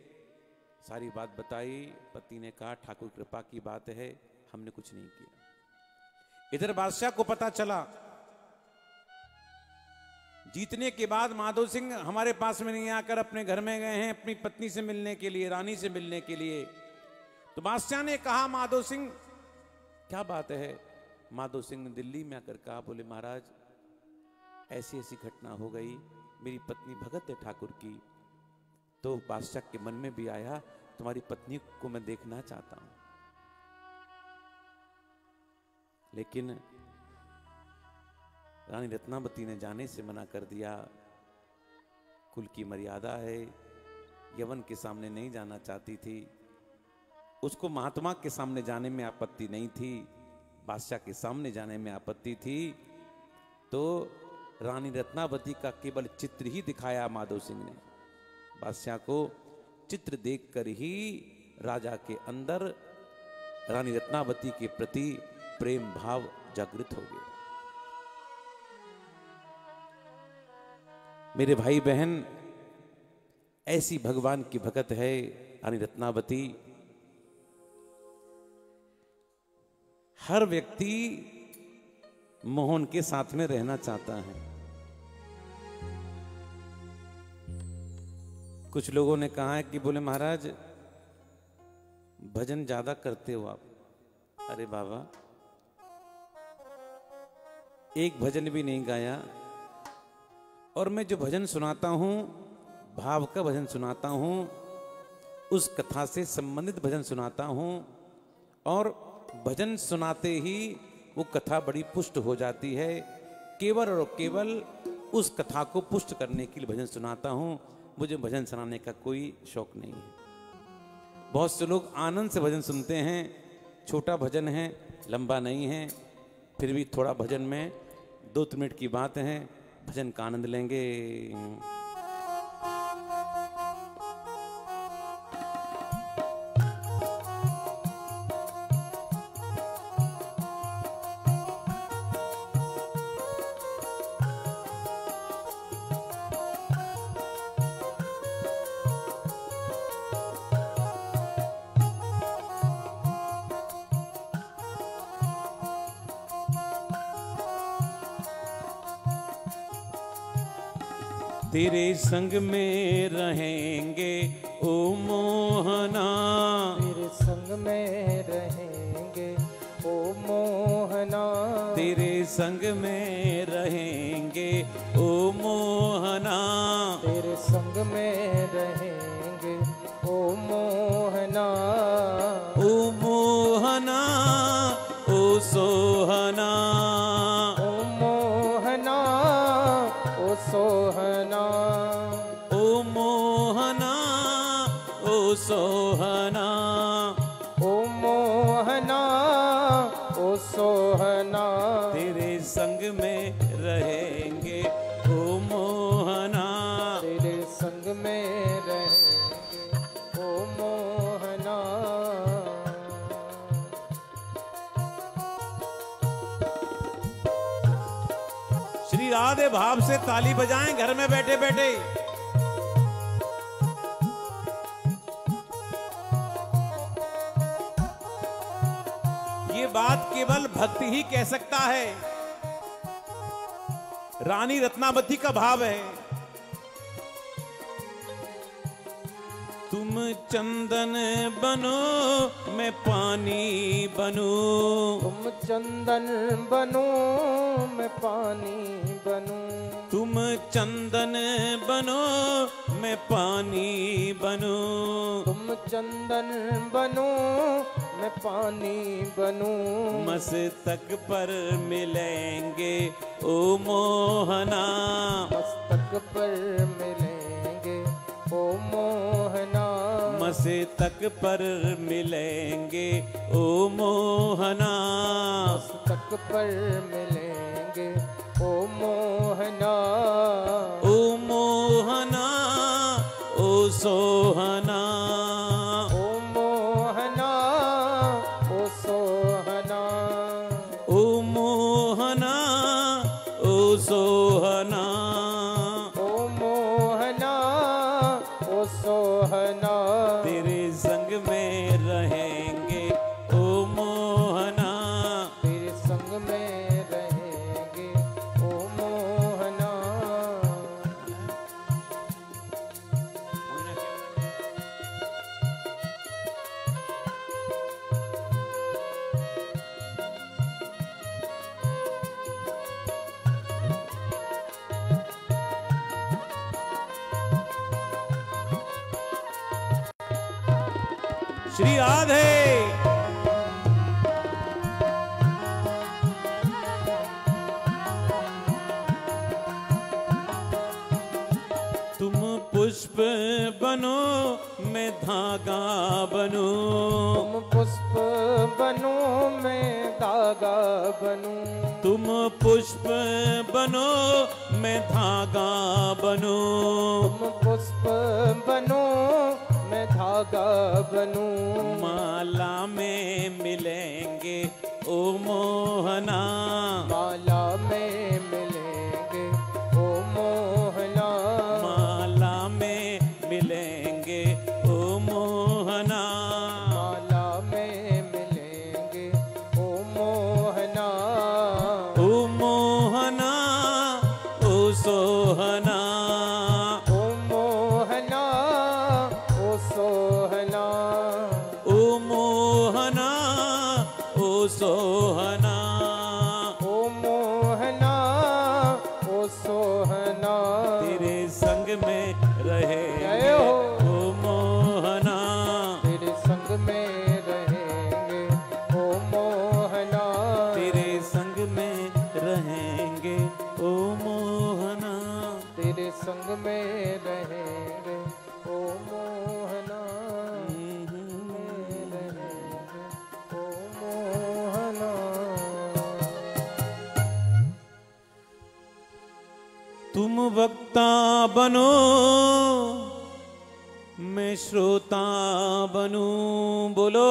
सारी बात बताई। पति ने कहा ठाकुर कृपा की बात है, हमने कुछ नहीं किया। इधर बादशाह को पता चला, जीतने के बाद माधो सिंह हमारे पास में नहीं आकर अपने घर में गए हैं अपनी पत्नी से मिलने के लिए, रानी से मिलने के लिए। तो बादशाह ने कहा माधो सिंह क्या बात है? माधो सिंह ने दिल्ली में आकर कहा, बोले महाराज ऐसी ऐसी घटना हो गई, मेरी पत्नी भगत है ठाकुर की। तो बादशाह के मन में भी आया, तुम्हारी पत्नी को मैं देखना चाहता हूं। लेकिन रानी रत्नावती ने जाने से मना कर दिया। कुल की मर्यादा है, यवन के सामने नहीं जाना चाहती थी। उसको महात्मा के सामने जाने में आपत्ति नहीं थी, बादशाह के सामने जाने में आपत्ति थी। तो रानी रत्नावती का केवल चित्र ही दिखाया माधो सिंह ने। बादशाह को चित्र देखकर ही राजा के अंदर रानी रत्नावती के प्रति प्रेम भाव जागृत हो गया। मेरे भाई बहन, ऐसी भगवान की भगत है रानी रत्नावती। हर व्यक्ति मोहन के साथ में रहना चाहता है। कुछ लोगों ने कहा है कि बोले महाराज भजन ज्यादा करते हो आप। अरे बाबा, एक भजन भी नहीं गाया। और मैं जो भजन सुनाता हूं, भाव का भजन सुनाता हूं, उस कथा से संबंधित भजन सुनाता हूं। और भजन सुनाते ही वो कथा बड़ी पुष्ट हो जाती है। केवल और केवल उस कथा को पुष्ट करने के लिए भजन सुनाता हूं। मुझे भजन सुनाने का कोई शौक नहीं है। बहुत से लोग आनंद से भजन सुनते हैं। छोटा भजन है, लंबा नहीं है, फिर भी थोड़ा भजन में 2 मिनट की बात है, भजन का आनंद लेंगे। तेरे संग में रहेंगे ओ मोहना, तेरे संग में रहेंगे ओ मोहना, तेरे संग में रहेंगे ओ मोहना, तेरे संग में रहेंगे ओ मोहना, ओ मोहना ओ सोहना, ओ मोहना ओ सोहना, ओ मोहना ओ सोहना, ओ मोहना ओ सोहना, तेरे संग में रहेंगे ओ मोहना, तेरे संग में रहेंगे ओ मोहना। श्री राधे भाव से ताली बजाएं घर में बैठे बैठे। ये बात केवल भक्त ही कह सकता है। रानी रत्नावती का भाव है, तुम चंदन बनो मैं पानी बनूं, तुम चंदन बनो मैं पानी बनूं, तुम चंदन बनो मैं पानी बनूं, तुम चंदन बनो मैं पानी बनूं, मस्तक पर मिलेंगे ओ मोहना, मस्तक पर मिलेंगे ओ मोहना, मस्तक पर मिलेंगे ओ मोहना, मस्तक पर मिलेंगे ओ मोहना, ओ मोहना ओ सोहना, ओ मोहना ओ सोहना, ओ मोहना ओ सोहना, ओ मोहना ओ सोहना, तेरे श्री राधे। तुम पुष्प बनो मैं धागा बनूं, तुम पुष्प बनो मैं धागा बनूं, तुम पुष्प बनो मैं धागा बनूं, तुम पुष्प बनो मैं धागा बनूं, माला में मिलेंगे ओ मोहना, माला में मिलेंगे ओ मोहना, माला में मिलेंगे ओ मोहना, माला में मिलेंगे ओ मोहना, ओ मोहना ओ सोहना, ओ मोहना ओ सोहना, ओ मोहना ओ सोहना, ओ मोहना ओ सोहना, तेरे संग में रहेंगे जय हो। ओ मोहना, तेरे संग में रहेंगे ओ मोहना, तेरे संग में रहेंगे ओ मोहना, तेरे संग में रहेंगे ओ मोहना, में रहेंगे ओ मोहना। तुम वक्ता बनो मैं श्रोता बनूं, बोलो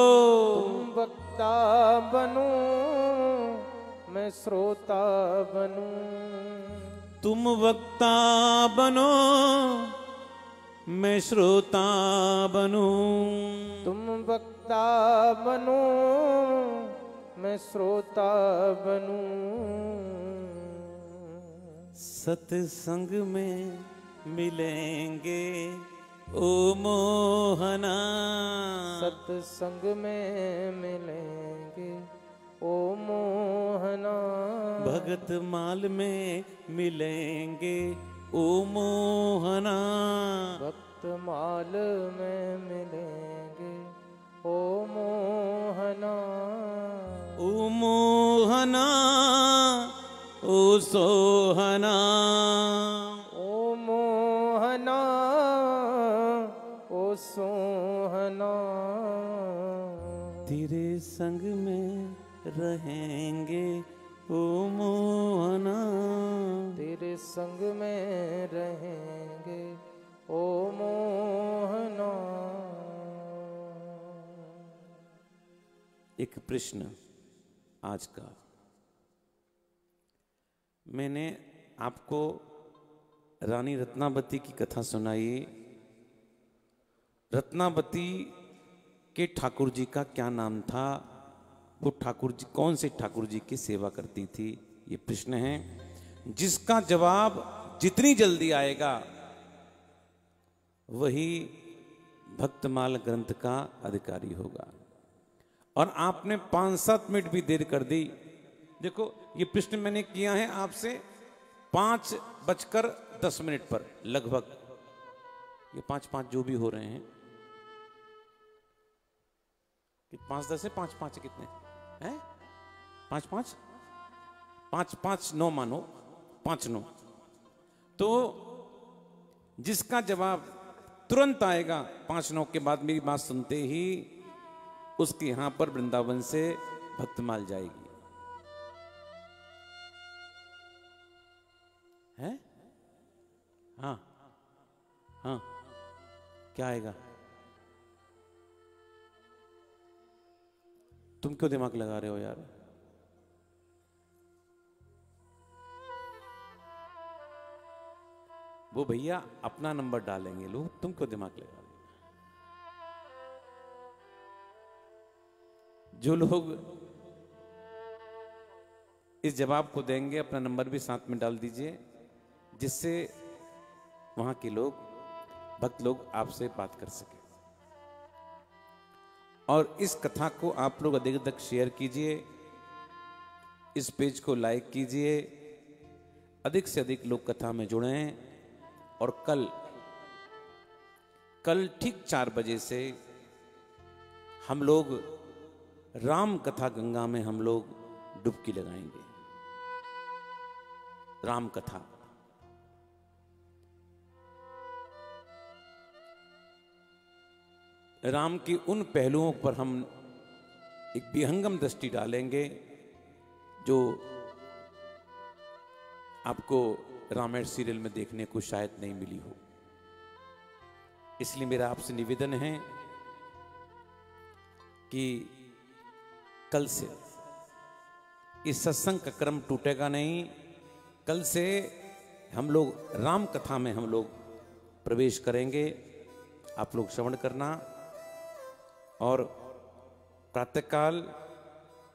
तुम वक्ता बनूं मैं श्रोता बनूं, तुम वक्ता बनो मैं श्रोता बनूं, तुम वक्ता बनूं मैं श्रोता बनूं, सत्संग में मिलेंगे ओ मोहना, सत्संग में मिलेंगे ओ मोहना, भगत माल में मिलेंगे ओ मोहना, भक्त माल में मिलेंगे ओ मोहना, ओ मोहना ओ सोहना, ओ मोहना ओ सोहना, तेरे संग में रहेंगे ओ मोहना, तेरे संग में रहेंगे ओ मोहना। एक प्रश्न आज का, मैंने आपको रानी रत्नावती की कथा सुनाई। रत्नावती के ठाकुर जी का क्या नाम था, वो ठाकुर जी कौन से ठाकुर जी की सेवा करती थी, ये प्रश्न है जिसका जवाब जितनी जल्दी आएगा वही भक्तमाल ग्रंथ का अधिकारी होगा। और आपने 5-7 मिनट भी देर कर दी। देखो ये प्रश्न मैंने किया है आपसे 5:10 पर लगभग, ये 5-5 जो भी हो रहे हैं, 5-10 है, 5-5 कितने हैं, 5-5 5-5 9 मानो 5-9, तो जिसका जवाब तुरंत आएगा 5-9 के बाद मेरी बात सुनते ही, उसके यहां पर वृंदावन से भक्तमाल जाएगी। है? हाँ हाँ, क्या आएगा? तुम क्यों दिमाग लगा रहे हो यार? वो भैया अपना नंबर डालेंगे लोग, तुम क्यों दिमाग लगा रहे हो? जो लोग इस जवाब को देंगे अपना नंबर भी साथ में डाल दीजिए, जिससे वहां के लोग, भक्त लोग आपसे बात कर सके। और इस कथा को आप लोग अधिक तक शेयर कीजिए, इस पेज को लाइक कीजिए, अधिक से अधिक लोग कथा में जुड़ें। और कल ठीक 4 बजे से हम लोग राम कथा गंगा में हम लोग डुबकी लगाएंगे। राम कथा राम के उन पहलुओं पर हम एक विहंगम दृष्टि डालेंगे जो आपको रामायण सीरियल में देखने को शायद नहीं मिली हो। इसलिए मेरा आपसे निवेदन है कि कल से इस सत्संग का क्रम टूटेगा नहीं। कल से हम लोग राम कथा में हम लोग प्रवेश करेंगे। आप लोग श्रवण करना। और प्रातःकाल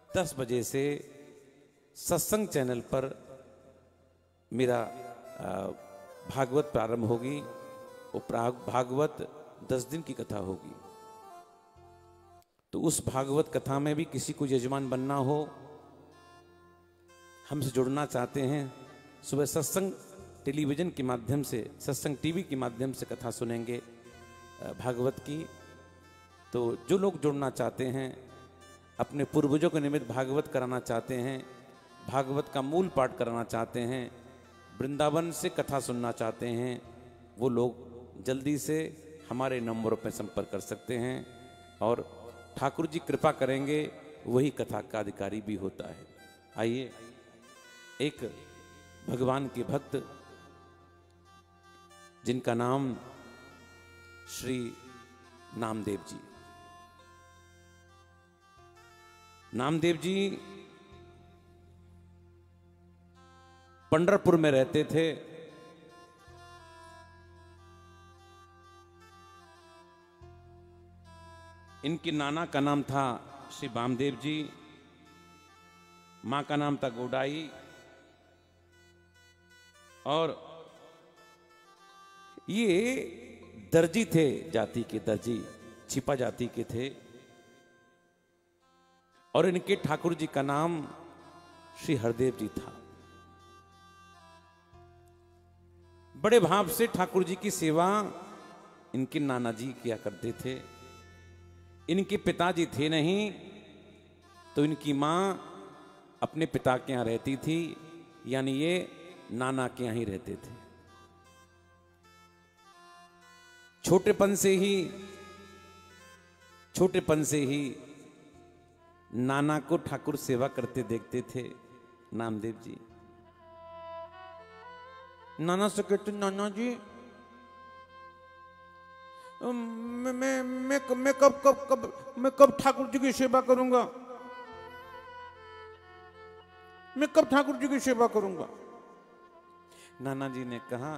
10 बजे से सत्संग चैनल पर मेरा भागवत प्रारंभ होगी। वो भागवत 10 दिन की कथा होगी। तो उस भागवत कथा में भी किसी को यजमान बनना हो, हमसे जुड़ना चाहते हैं, सुबह सत्संग टेलीविजन के माध्यम से, सत्संग टीवी के माध्यम से कथा सुनेंगे भागवत की। तो जो लोग जुड़ना चाहते हैं, अपने पूर्वजों के निमित्त भागवत कराना चाहते हैं, भागवत का मूल पाठ कराना चाहते हैं, वृंदावन से कथा सुनना चाहते हैं, वो लोग जल्दी से हमारे नंबरों पर संपर्क कर सकते हैं। और ठाकुर जी कृपा करेंगे, वही कथा का अधिकारी भी होता है। आइए, एक भगवान के भक्त जिनका नाम श्री नामदेव जी। नामदेव जी पंढरपुर में रहते थे। इनके नाना का नाम था श्री वामदेव जी, मां का नाम था गोडाई। और ये दर्जी थे, जाति के दर्जी, छिपा जाति के थे। और इनके ठाकुर जी का नाम श्री हरदेव जी था। बड़े भाव से ठाकुर जी की सेवा इनके नाना जी किया करते थे। इनके पिताजी थे नहीं, तो इनकी मां अपने पिता के यहां रहती थी, यानी ये नाना के यहां ही रहते थे। छोटेपन से ही नाना को ठाकुर सेवा करते देखते थे नामदेव जी। नाना से कहते, नाना जी मैं कब ठाकुर जी की सेवा करूंगा? मैं कब ठाकुर जी की सेवा करूंगा? नाना जी ने कहा,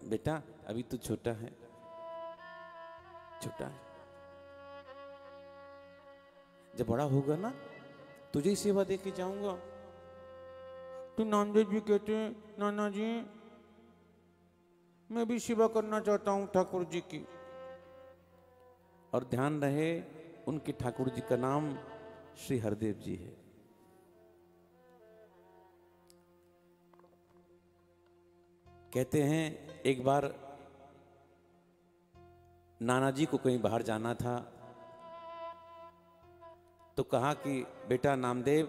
बेटा अभी तू छोटा है, जब बड़ा होगा ना तुझे ही सेवा दे के जाऊंगा। तो नामदेव जी कहते हैं, नाना जी मैं भी सेवा करना चाहता हूं ठाकुर जी की। और ध्यान रहे, उनके ठाकुर जी का नाम श्री हरदेव जी है। कहते हैं एक बार नाना जी को कहीं बाहर जाना था, तो कहा कि बेटा नामदेव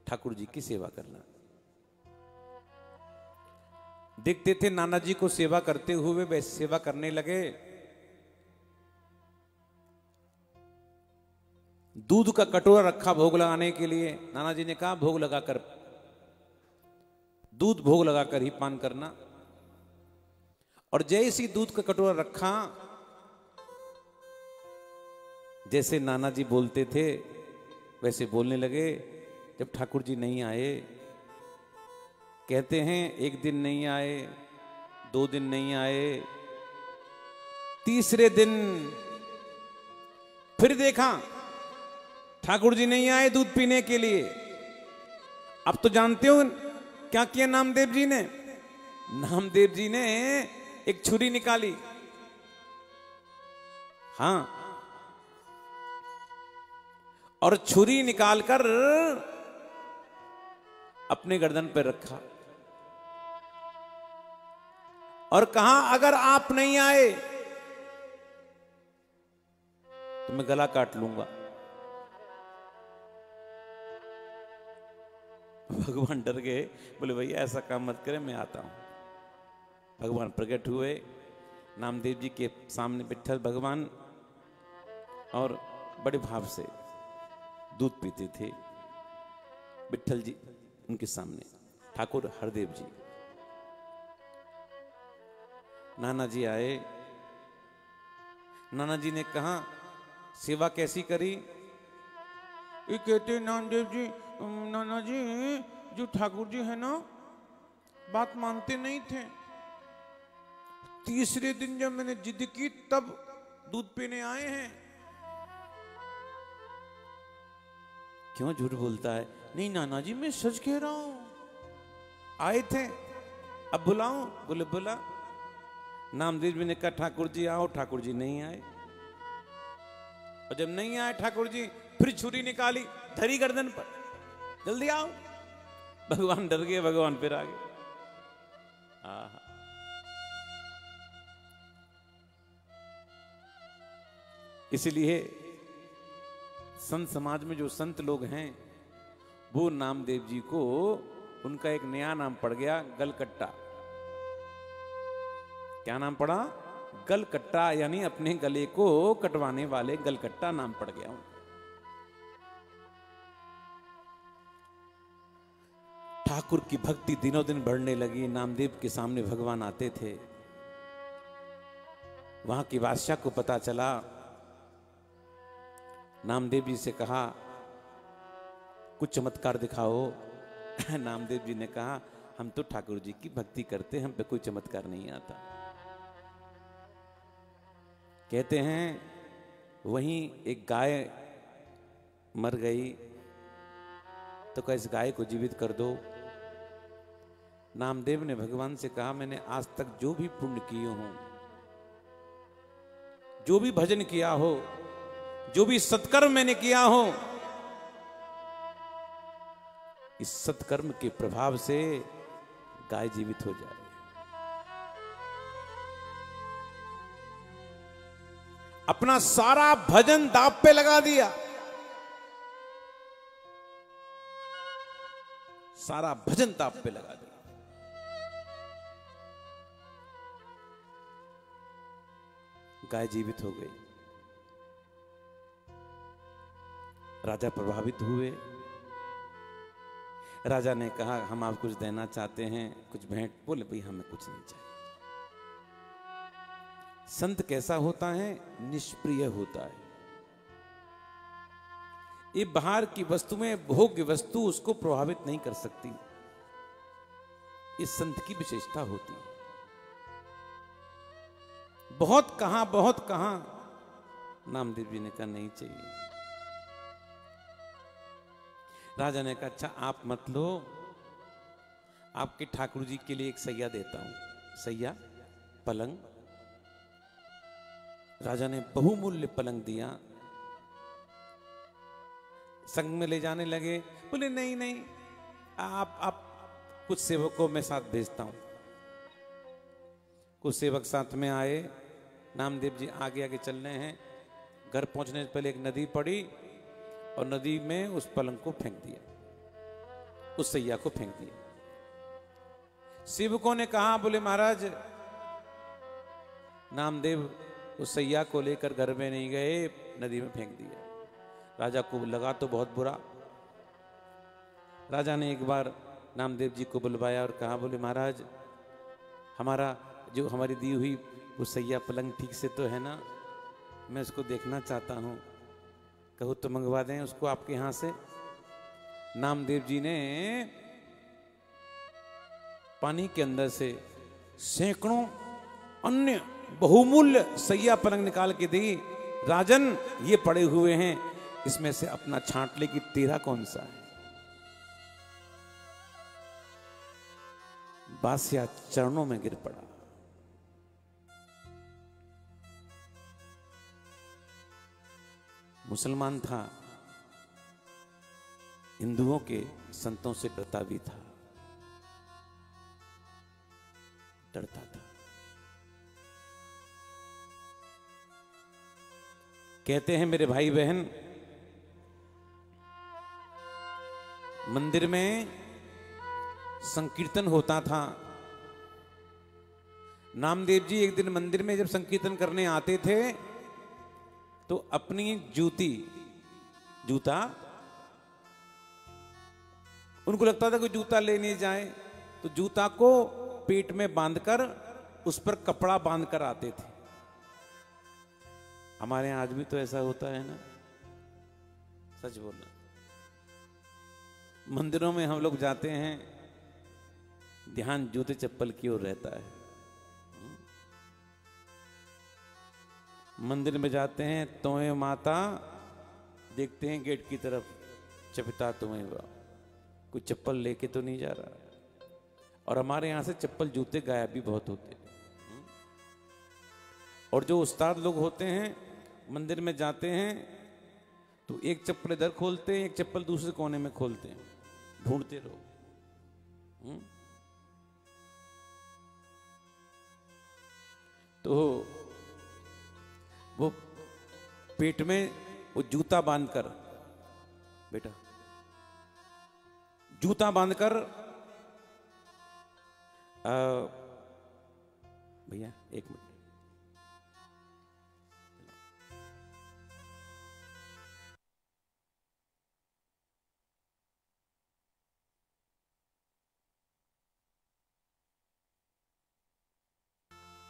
ठाकुर जी की सेवा करना। देखते थे नाना जी को सेवा करते हुए, वे सेवा करने लगे। दूध का कटोरा रखा भोग लगाने के लिए। नाना जी ने कहा भोग लगाकर, दूध भोग लगाकर ही पान करना। और जैसे ही दूध का कटोरा रखा, जैसे नाना जी बोलते थे वैसे बोलने लगे। जब ठाकुर जी नहीं आए, कहते हैं एक दिन नहीं आए, 2 दिन नहीं आए, तीसरे दिन फिर देखा ठाकुर जी नहीं आए दूध पीने के लिए। अब तो जानते हो क्या किया नामदेव जी ने? नामदेव जी ने एक छुरी निकाली। हाँ, और छुरी निकालकर अपने गर्दन पर रखा और कहा, अगर आप नहीं आए तो मैं गला काट लूंगा। भगवान डर गए, बोले भैया ऐसा काम मत करें, मैं आता हूं। भगवान प्रकट हुए, नामदेव जी के सामने विट्ठल भगवान और बड़े भाव से दूध पीते थे। विट्ठल जी उनके सामने, ठाकुर हरदेव जी। नाना जी आए, नाना जी ने कहा सेवा कैसी करी? ये कहते नामदेव जी, नाना जी जो ठाकुर जी है ना, बात मानते नहीं थे। तीसरे दिन जब मैंने जिद की तब दूध पीने आए हैं। क्यों झूठ बोलता है? नहीं नाना जी मैं सच कह रहा हूं, आए थे, अब बुलाऊं? बोले बुला। नामदेव जी ने कहा ठाकुर जी आओ, ठाकुर जी नहीं आए। और जब नहीं आए ठाकुर जी, फिर छुरी निकाली, धरी गर्दन पर, जल्दी आओ। भगवान डर गए, भगवान फिर आ गए। इसलिए संत समाज में जो संत लोग हैं, वो नामदेव जी को उनका एक नया नाम पड़ गया, गलकट्टा। क्या नाम पड़ा? गलकट्टा, यानी अपने गले को कटवाने वाले, गलकट्टा नाम पड़ गया। ठाकुर की भक्ति दिनों दिन बढ़ने लगी। नामदेव के सामने भगवान आते थे। वहां की बादशाह को पता चला, नामदेव जी से कहा कुछ चमत्कार दिखाओ। नामदेव जी ने कहा हम तो ठाकुर जी की भक्ति करते, हम पे कोई चमत्कार नहीं आता। कहते हैं वहीं एक गाय मर गई, तो कहा इस गाय को जीवित कर दो। नामदेव ने भगवान से कहा मैंने आज तक जो भी पुण्य किए हों, जो भी भजन किया हो, जो भी सत्कर्म मैंने किया हो, इस सत्कर्म के प्रभाव से गाय जीवित हो जाए। अपना सारा भजन दांव पे लगा दिया, सारा भजन दांव पे लगा दिया। गाय जीवित हो गई। राजा प्रभावित हुए। राजा ने कहा हम आप कुछ देना चाहते हैं, कुछ भेंट। बोले भाई हमें कुछ नहीं चाहिए। संत कैसा होता है? निष्प्रिय होता है। ये बाहर की वस्तुएं, भोग्य वस्तु उसको प्रभावित नहीं कर सकती। इस संत की विशेषता होती है। बहुत कहां नामदेव जी ने कहा नहीं चाहिए। राजा ने कहा अच्छा आप मत लो, आपके ठाकुर जी के लिए एक सैया देता हूं। सैया, पलंग। राजा ने बहुमूल्य पलंग दिया। संग में ले जाने लगे। बोले नहीं नहीं, आप कुछ सेवकों में साथ भेजता हूं। कुछ सेवक साथ में आए। नामदेव जी आगे आगे चल रहे हैं। घर पहुंचने से पहले एक नदी पड़ी और नदी में उस पलंग को फेंक दिया, उस सैया को फेंक दिया। सेवकों ने कहा, बोले महाराज नामदेव उस सैया को लेकर घर में नहीं गए, नदी में फेंक दिया। राजा को लगा तो बहुत बुरा। राजा ने एक बार नामदेव जी को बुलवाया और कहा, बोले महाराज हमारा जो हमारी दी हुई वो सैया पलंग ठीक से तो है ना? मैं उसको देखना चाहता हूं। कहो तो मंगवा दें उसको आपके यहां से। नामदेव जी ने पानी के अंदर से सैकड़ों अन्य बहुमूल्य सैया पलंग निकाल के दी। राजन ये पड़े हुए हैं, इसमें से अपना छांट ले कि तेरा कौन सा है। बादशाह चरणों में गिर पड़ा। मुसलमान था, हिंदुओं के संतों से डरता भी था, डरता था। कहते हैं मेरे भाई बहन, मंदिर में संकीर्तन होता था। नामदेव जी एक दिन मंदिर में जब संकीर्तन करने आते थे तो अपनी जूता उनको लगता था कोई जूता लेने जाए तो जूता को पेट में बांधकर उस पर कपड़ा बांधकर आते थे। हमारे यहां आज भी तो ऐसा होता है ना, सच बोलना। मंदिरों में हम लोग जाते हैं, ध्यान जूते चप्पल की ओर रहता है। मंदिर में जाते हैं, तोए माता देखते हैं गेट की तरफ, चपिता तुम्हें कोई चप्पल लेके तो नहीं जा रहा। और हमारे यहां से चप्पल जूते गायब भी बहुत होते हैं। और जो उस्ताद लोग होते हैं मंदिर में जाते हैं तो एक चप्पल इधर खोलते हैं, एक चप्पल दूसरे कोने में खोलते हैं, ढूंढते रहो। तो वो पेट में वो जूता बांधकर, बेटा जूता बांधकर, भैया एक मिनट,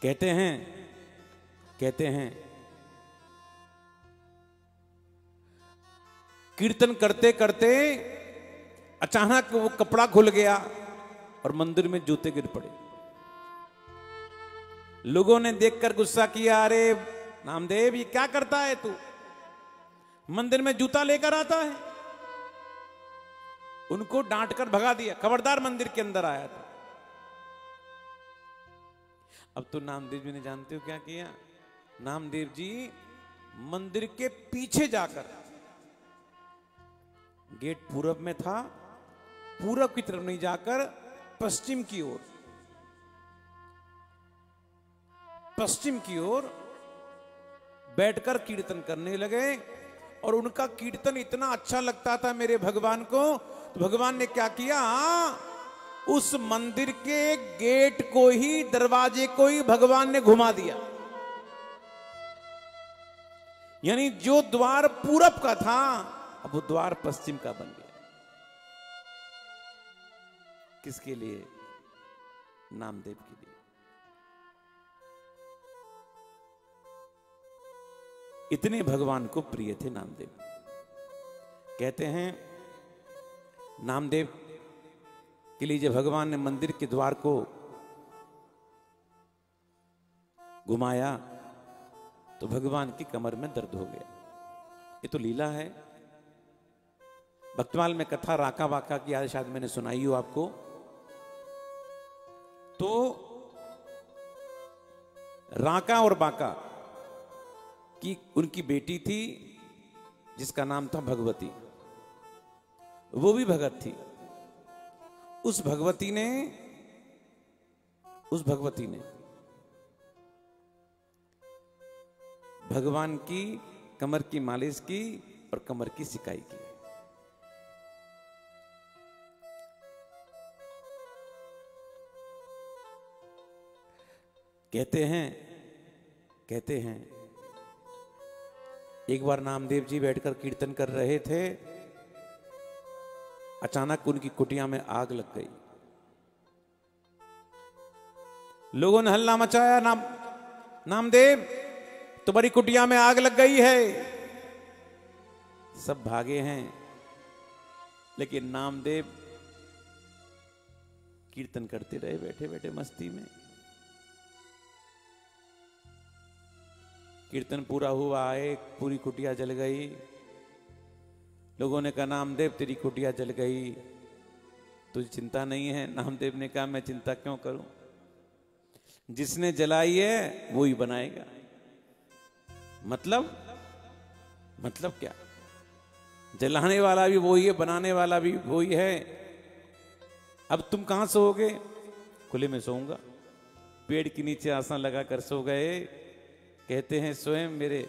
कहते हैं कीर्तन करते करते अचानक वो कपड़ा खुल गया और मंदिर में जूते गिर पड़े। लोगों ने देखकर गुस्सा किया, अरे नामदेव ये क्या करता है तू, मंदिर में जूता लेकर आता है। उनको डांटकर भगा दिया, खबरदार मंदिर के अंदर आया था। अब तो नामदेव जी ने जानते हो क्या किया, नामदेव जी मंदिर के पीछे जाकर, गेट पूरब में था, पूरब की तरफ नहीं जाकर पश्चिम की ओर बैठकर कीर्तन करने लगे। और उनका कीर्तन इतना अच्छा लगता था मेरे भगवान को, तो भगवान ने क्या किया, उस मंदिर के गेट को ही, दरवाजे को ही भगवान ने घुमा दिया। यानी जो द्वार पूरब का था अब वो द्वार पश्चिम का बन गया। किसके लिए? नामदेव के लिए। इतने भगवान को प्रिय थे नामदेव। कहते हैं नामदेव के लिए जब भगवान ने मंदिर के द्वार को घुमाया तो भगवान की कमर में दर्द हो गया। ये तो लीला है। भक्तमाल में कथा राका वाका की आज शायद मैंने सुनाई हो आपको। तो राका और बाका की उनकी बेटी थी जिसका नाम था भगवती। वो भी भगत थी। उस भगवती ने भगवान की कमर की मालिश की और कमर की सिकाई की। कहते हैं एक बार नामदेव जी बैठकर कीर्तन कर रहे थे, अचानक उनकी कुटिया में आग लग गई। लोगों ने हल्ला मचाया, नामदेव तुम्हारी कुटिया में आग लग गई है। सब भागे हैं, लेकिन नामदेव कीर्तन करते रहे बैठे बैठे मस्ती में। कीर्तन पूरा हुआ, एक पूरी कुटिया जल गई। लोगों ने कहा नामदेव तेरी कुटिया जल गई, तुझे चिंता नहीं है? नामदेव ने कहा मैं चिंता क्यों करूं, जिसने जलाई है वो ही बनाएगा। मतलब क्या? जलाने वाला भी वही है, बनाने वाला भी वही है। अब तुम कहां सोओगे? खुले में सोऊंगा। पेड़ के नीचे आसन लगाकर सो गए। कहते हैं स्वयं मेरे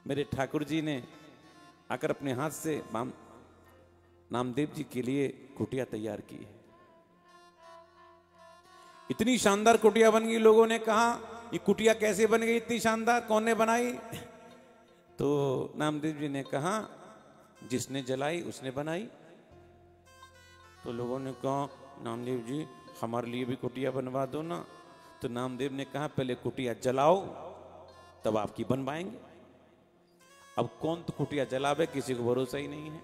मेरे ठाकुर जी ने आकर अपने हाथ से नामदेव जी के लिए कुटिया तैयार की है। इतनी शानदार कुटिया बन गई, लोगों ने कहा ये कुटिया कैसे बन गई इतनी शानदार, कौन ने बनाई? तो नामदेव जी ने कहा जिसने जलाई उसने बनाई। तो लोगों ने कहा नामदेव जी हमारे लिए भी कुटिया बनवा दो ना। तो नामदेव ने कहा पहले कुटिया जलाओ तब आपकी बनवाएंगे। अब कौन तो कुटिया जलावे, किसी को भरोसा ही नहीं है।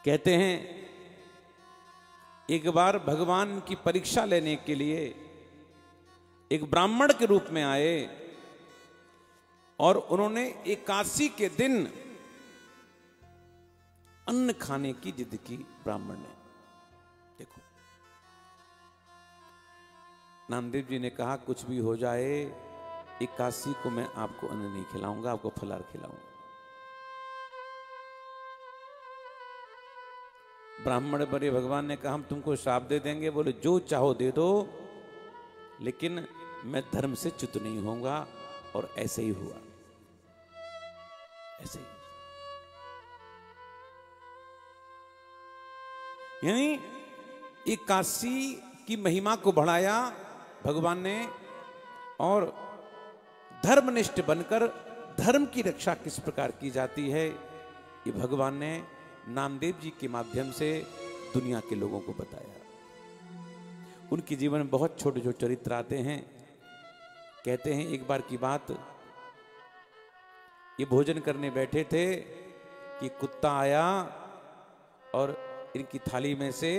कहते हैं एक बार भगवान की परीक्षा लेने के लिए एक ब्राह्मण के रूप में आए और उन्होंने एकादशी के दिन अन्न खाने की जिद की। ब्राह्मण ने, देखो नामदेव जी ने कहा कुछ भी हो जाए एकादशी को मैं आपको अन्न नहीं खिलाऊंगा, आपको फलाहार खिलाऊंगा। ब्राह्मण बड़े भगवान ने कहा हम तुमको श्राप दे देंगे। बोले जो चाहो दे दो, लेकिन मैं धर्म से च्युत नहीं होऊंगा। और ऐसे ही हुआ, ऐसे ही। यानी एकादशी की महिमा को बढ़ाया भगवान ने, और धर्मनिष्ठ बनकर धर्म की रक्षा किस प्रकार की जाती है ये भगवान ने नामदेव जी के माध्यम से दुनिया के लोगों को बताया। उनके जीवन में बहुत छोटे छोटे चरित्र आते हैं। कहते हैं एक बार की बात, ये भोजन करने बैठे थे कि कुत्ता आया और इनकी थाली में से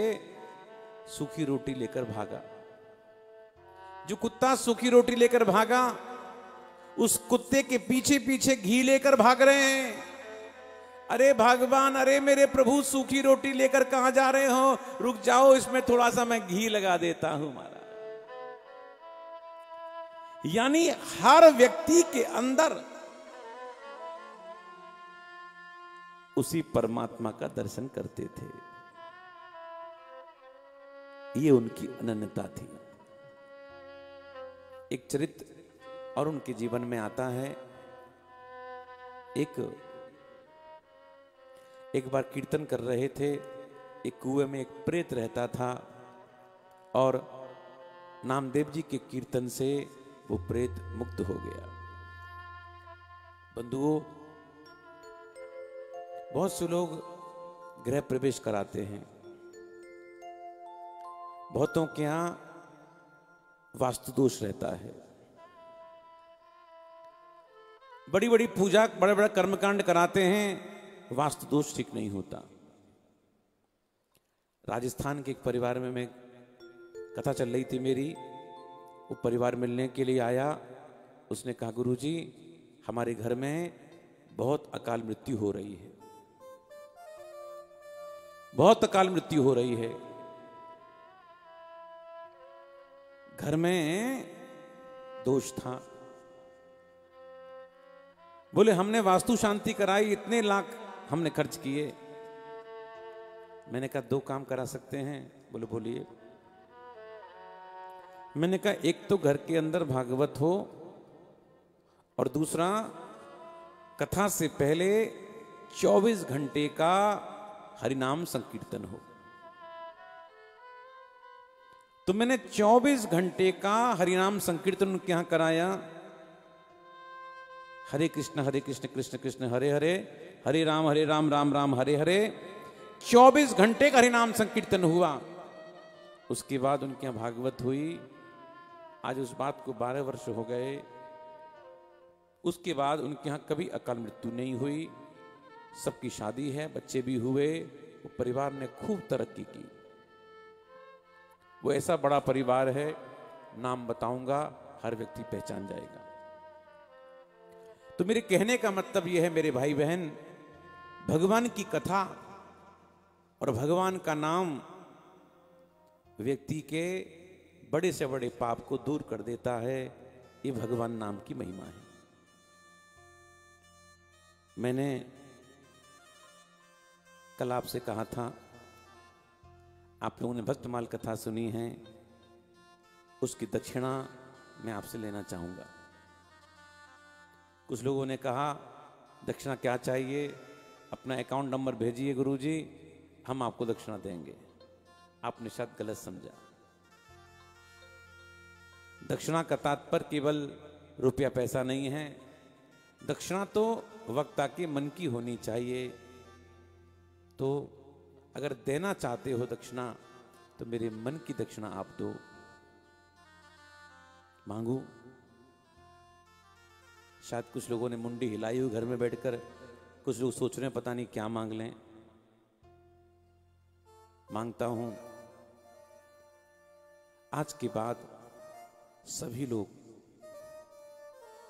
सूखी रोटी लेकर भागा। जो कुत्ता सूखी रोटी लेकर भागा, उस कुत्ते के पीछे पीछे घी लेकर भाग रहे हैं। अरे भगवान, अरे मेरे प्रभु सूखी रोटी लेकर कहां जा रहे हो, रुक जाओ इसमें थोड़ा सा मैं घी लगा देता हूं महाराज। यानी हर व्यक्ति के अंदर उसी परमात्मा का दर्शन करते थे। ये उनकी अनन्यता थी। एक चरित्र और उनके जीवन में आता है। एक बार कीर्तन कर रहे थे, एक कुएं में एक प्रेत रहता था और नामदेव जी के कीर्तन से वो प्रेत मुक्त हो गया। बंधुओं, बहुत से लोग गृह प्रवेश कराते हैं। बहुतों के यहां वास्तु दोष रहता है। बड़ी बड़ी पूजा, बड़े बड़े कर्मकांड कराते हैं, वास्तु दोष ठीक नहीं होता। राजस्थान के एक परिवार में मैं कथा चल रही थी मेरी, वो परिवार मिलने के लिए आया। उसने कहा गुरुजी हमारे घर में बहुत अकाल मृत्यु हो रही है, बहुत अकाल मृत्यु हो रही है। घर में दोष था। बोले हमने वास्तु शांति कराई, इतने लाख हमने खर्च किए। मैंने कहा 2 काम करा सकते हैं। बोले बोलिए। मैंने कहा एक तो घर के अंदर भागवत हो और दूसरा कथा से पहले 24 घंटे का हरिनाम संकीर्तन हो। तो मैंने 24 घंटे का हरिनाम संकीर्तन उनके यहां कराया। हरे कृष्ण कृष्ण कृष्ण हरे हरे, हरे राम राम राम हरे हरे। 24 घंटे का हरिनाम संकीर्तन हुआ। उसके बाद उनके यहां भागवत हुई। आज उस बात को 12 वर्ष हो गए। उसके बाद उनके यहां कभी अकाल मृत्यु नहीं हुई। सबकी शादी है, बच्चे भी हुए। वो परिवार ने खूब तरक्की की। वो ऐसा बड़ा परिवार है, नाम बताऊंगा हर व्यक्ति पहचान जाएगा। तो मेरे कहने का मतलब यह है मेरे भाई बहन, भगवान की कथा और भगवान का नाम व्यक्ति के बड़े से बड़े पाप को दूर कर देता है। ये भगवान नाम की महिमा है। मैंने कल आपसे कहा था, आप लोगों ने भक्तमाल कथा सुनी है, उसकी दक्षिणा मैं आपसे लेना चाहूँगा। कुछ लोगों ने कहा दक्षिणा क्या चाहिए, अपना अकाउंट नंबर भेजिए गुरुजी, हम आपको दक्षिणा देंगे। आपने शायद गलत समझा। दक्षिणा का तात्पर्य केवल रुपया पैसा नहीं है। दक्षिणा तो वक्ता के मन की होनी चाहिए। तो अगर देना चाहते हो दक्षिणा तो मेरे मन की दक्षिणा आप दो। मांगू? शायद कुछ लोगों ने मुंडी हिलाई हुई घर में बैठकर, कुछ लोग सोच रहे हैं पता नहीं क्या मांग लें। मांगता हूं आज के बाद सभी लोग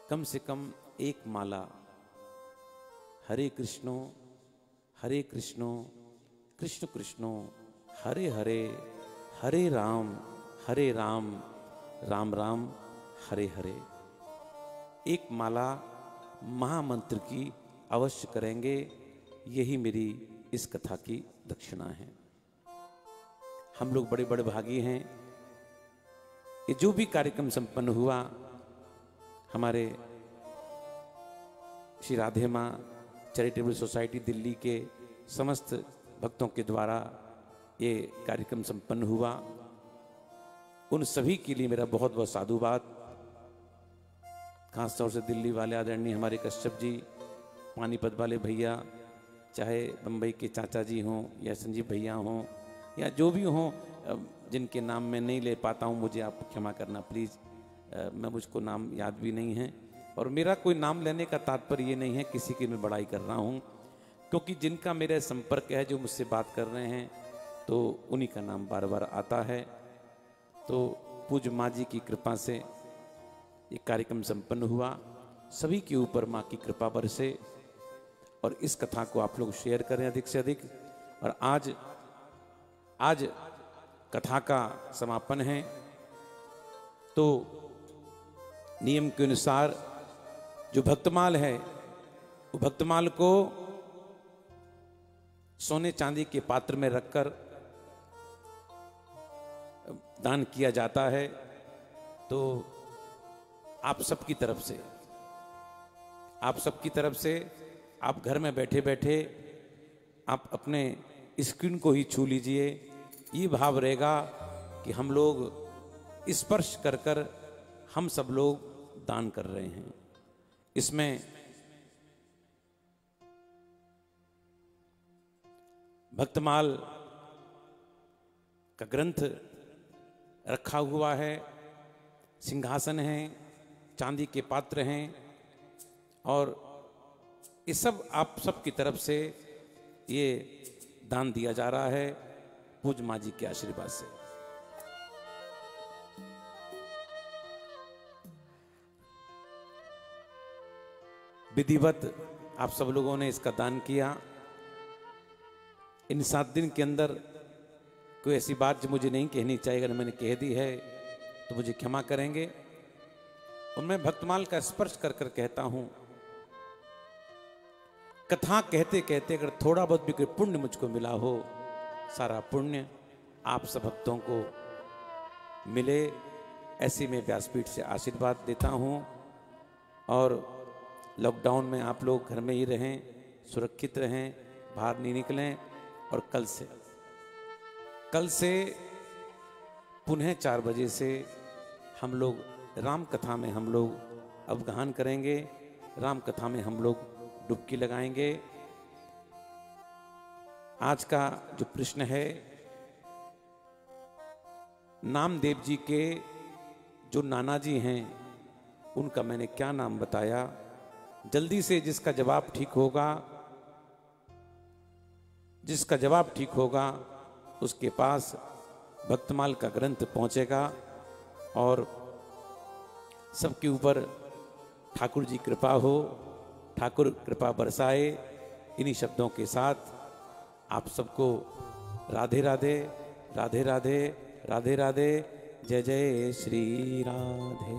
कम से कम एक माला हरे कृष्णो कृष्ण कृष्णो हरे हरे, हरे राम राम राम हरे हरे, एक माला महामंत्र की अवश्य करेंगे। यही मेरी इस कथा की दक्षिणा है। हम लोग बड़े बड़े भागी हैं। ये जो भी कार्यक्रम संपन्न हुआ, हमारे श्री राधे माँ चैरिटेबल सोसाइटी दिल्ली के समस्त भक्तों के द्वारा ये कार्यक्रम संपन्न हुआ। उन सभी के लिए मेरा बहुत बहुत साधुवाद। खासतौर से दिल्ली वाले आदरणीय हमारे कश्यप जी, पानीपत वाले भैया, चाहे बम्बई के चाचा जी हों या संजीव भैया हों या जो भी हों, जिनके नाम मैं नहीं ले पाता हूं, मुझे आप क्षमा करना प्लीज़। मैं मुझको नाम याद भी नहीं है, और मेरा कोई नाम लेने का तात्पर्य ये नहीं है किसी की मैं बड़ाई कर रहा हूं, क्योंकि जिनका मेरे संपर्क है, जो मुझसे बात कर रहे हैं, तो उन्हीं का नाम बार बार आता है। तो पूज्य माँ जी की कृपा से ये कार्यक्रम संपन्न हुआ। सभी के ऊपर माँ की कृपा बरसे और इस कथा को आप लोग शेयर करें अधिक से अधिक। और आज कथा का समापन है, तो नियम के अनुसार जो भक्तमाल है, वो भक्तमाल को सोने चांदी के पात्र में रखकर दान किया जाता है। तो आप सबकी तरफ से आप घर में बैठे बैठे आप अपने स्क्रीन को ही छू लीजिए। ये भाव रहेगा कि हम लोग स्पर्श कर कर हम सब लोग दान कर रहे हैं। इसमें भक्तमाल का ग्रंथ रखा हुआ है, सिंहासन है, चांदी के पात्र हैं, और ये सब आप सब की तरफ से ये दान दिया जा रहा है पूज्य माँ जी के आशीर्वाद से। विधिवत आप सब लोगों ने इसका दान किया। इन 7 दिन के अंदर कोई ऐसी बात जो मुझे नहीं कहनी चाहिए, अगर मैंने कह दी है तो मुझे क्षमा करेंगे। और मैं भक्तमाल का स्पर्श कर कर कहता हूं, कथा कहते कहते अगर थोड़ा बहुत भी कोई पुण्य मुझको मिला हो, सारा पुण्य आप सब भक्तों को मिले, ऐसे में व्यासपीठ से आशीर्वाद देता हूं। और लॉकडाउन में आप लोग घर में ही रहें, सुरक्षित रहें, बाहर नहीं निकलें। और कल से पुनः 4 बजे से हम लोग राम कथा में हम लोग अवगाहन करेंगे, राम कथा में हम लोग डुबकी लगाएंगे। आज का जो प्रश्न है, नामदेव जी के जो नाना जी हैं उनका मैंने क्या नाम बताया, जल्दी से जिसका जवाब ठीक होगा उसके पास भक्तमाल का ग्रंथ पहुंचेगा। और सबके ऊपर ठाकुर जी कृपा हो, ठाकुर कृपा बरसाए। इन्हीं शब्दों के साथ आप सबको राधे राधे, राधे राधे, राधे राधे, जय जय श्री राधे।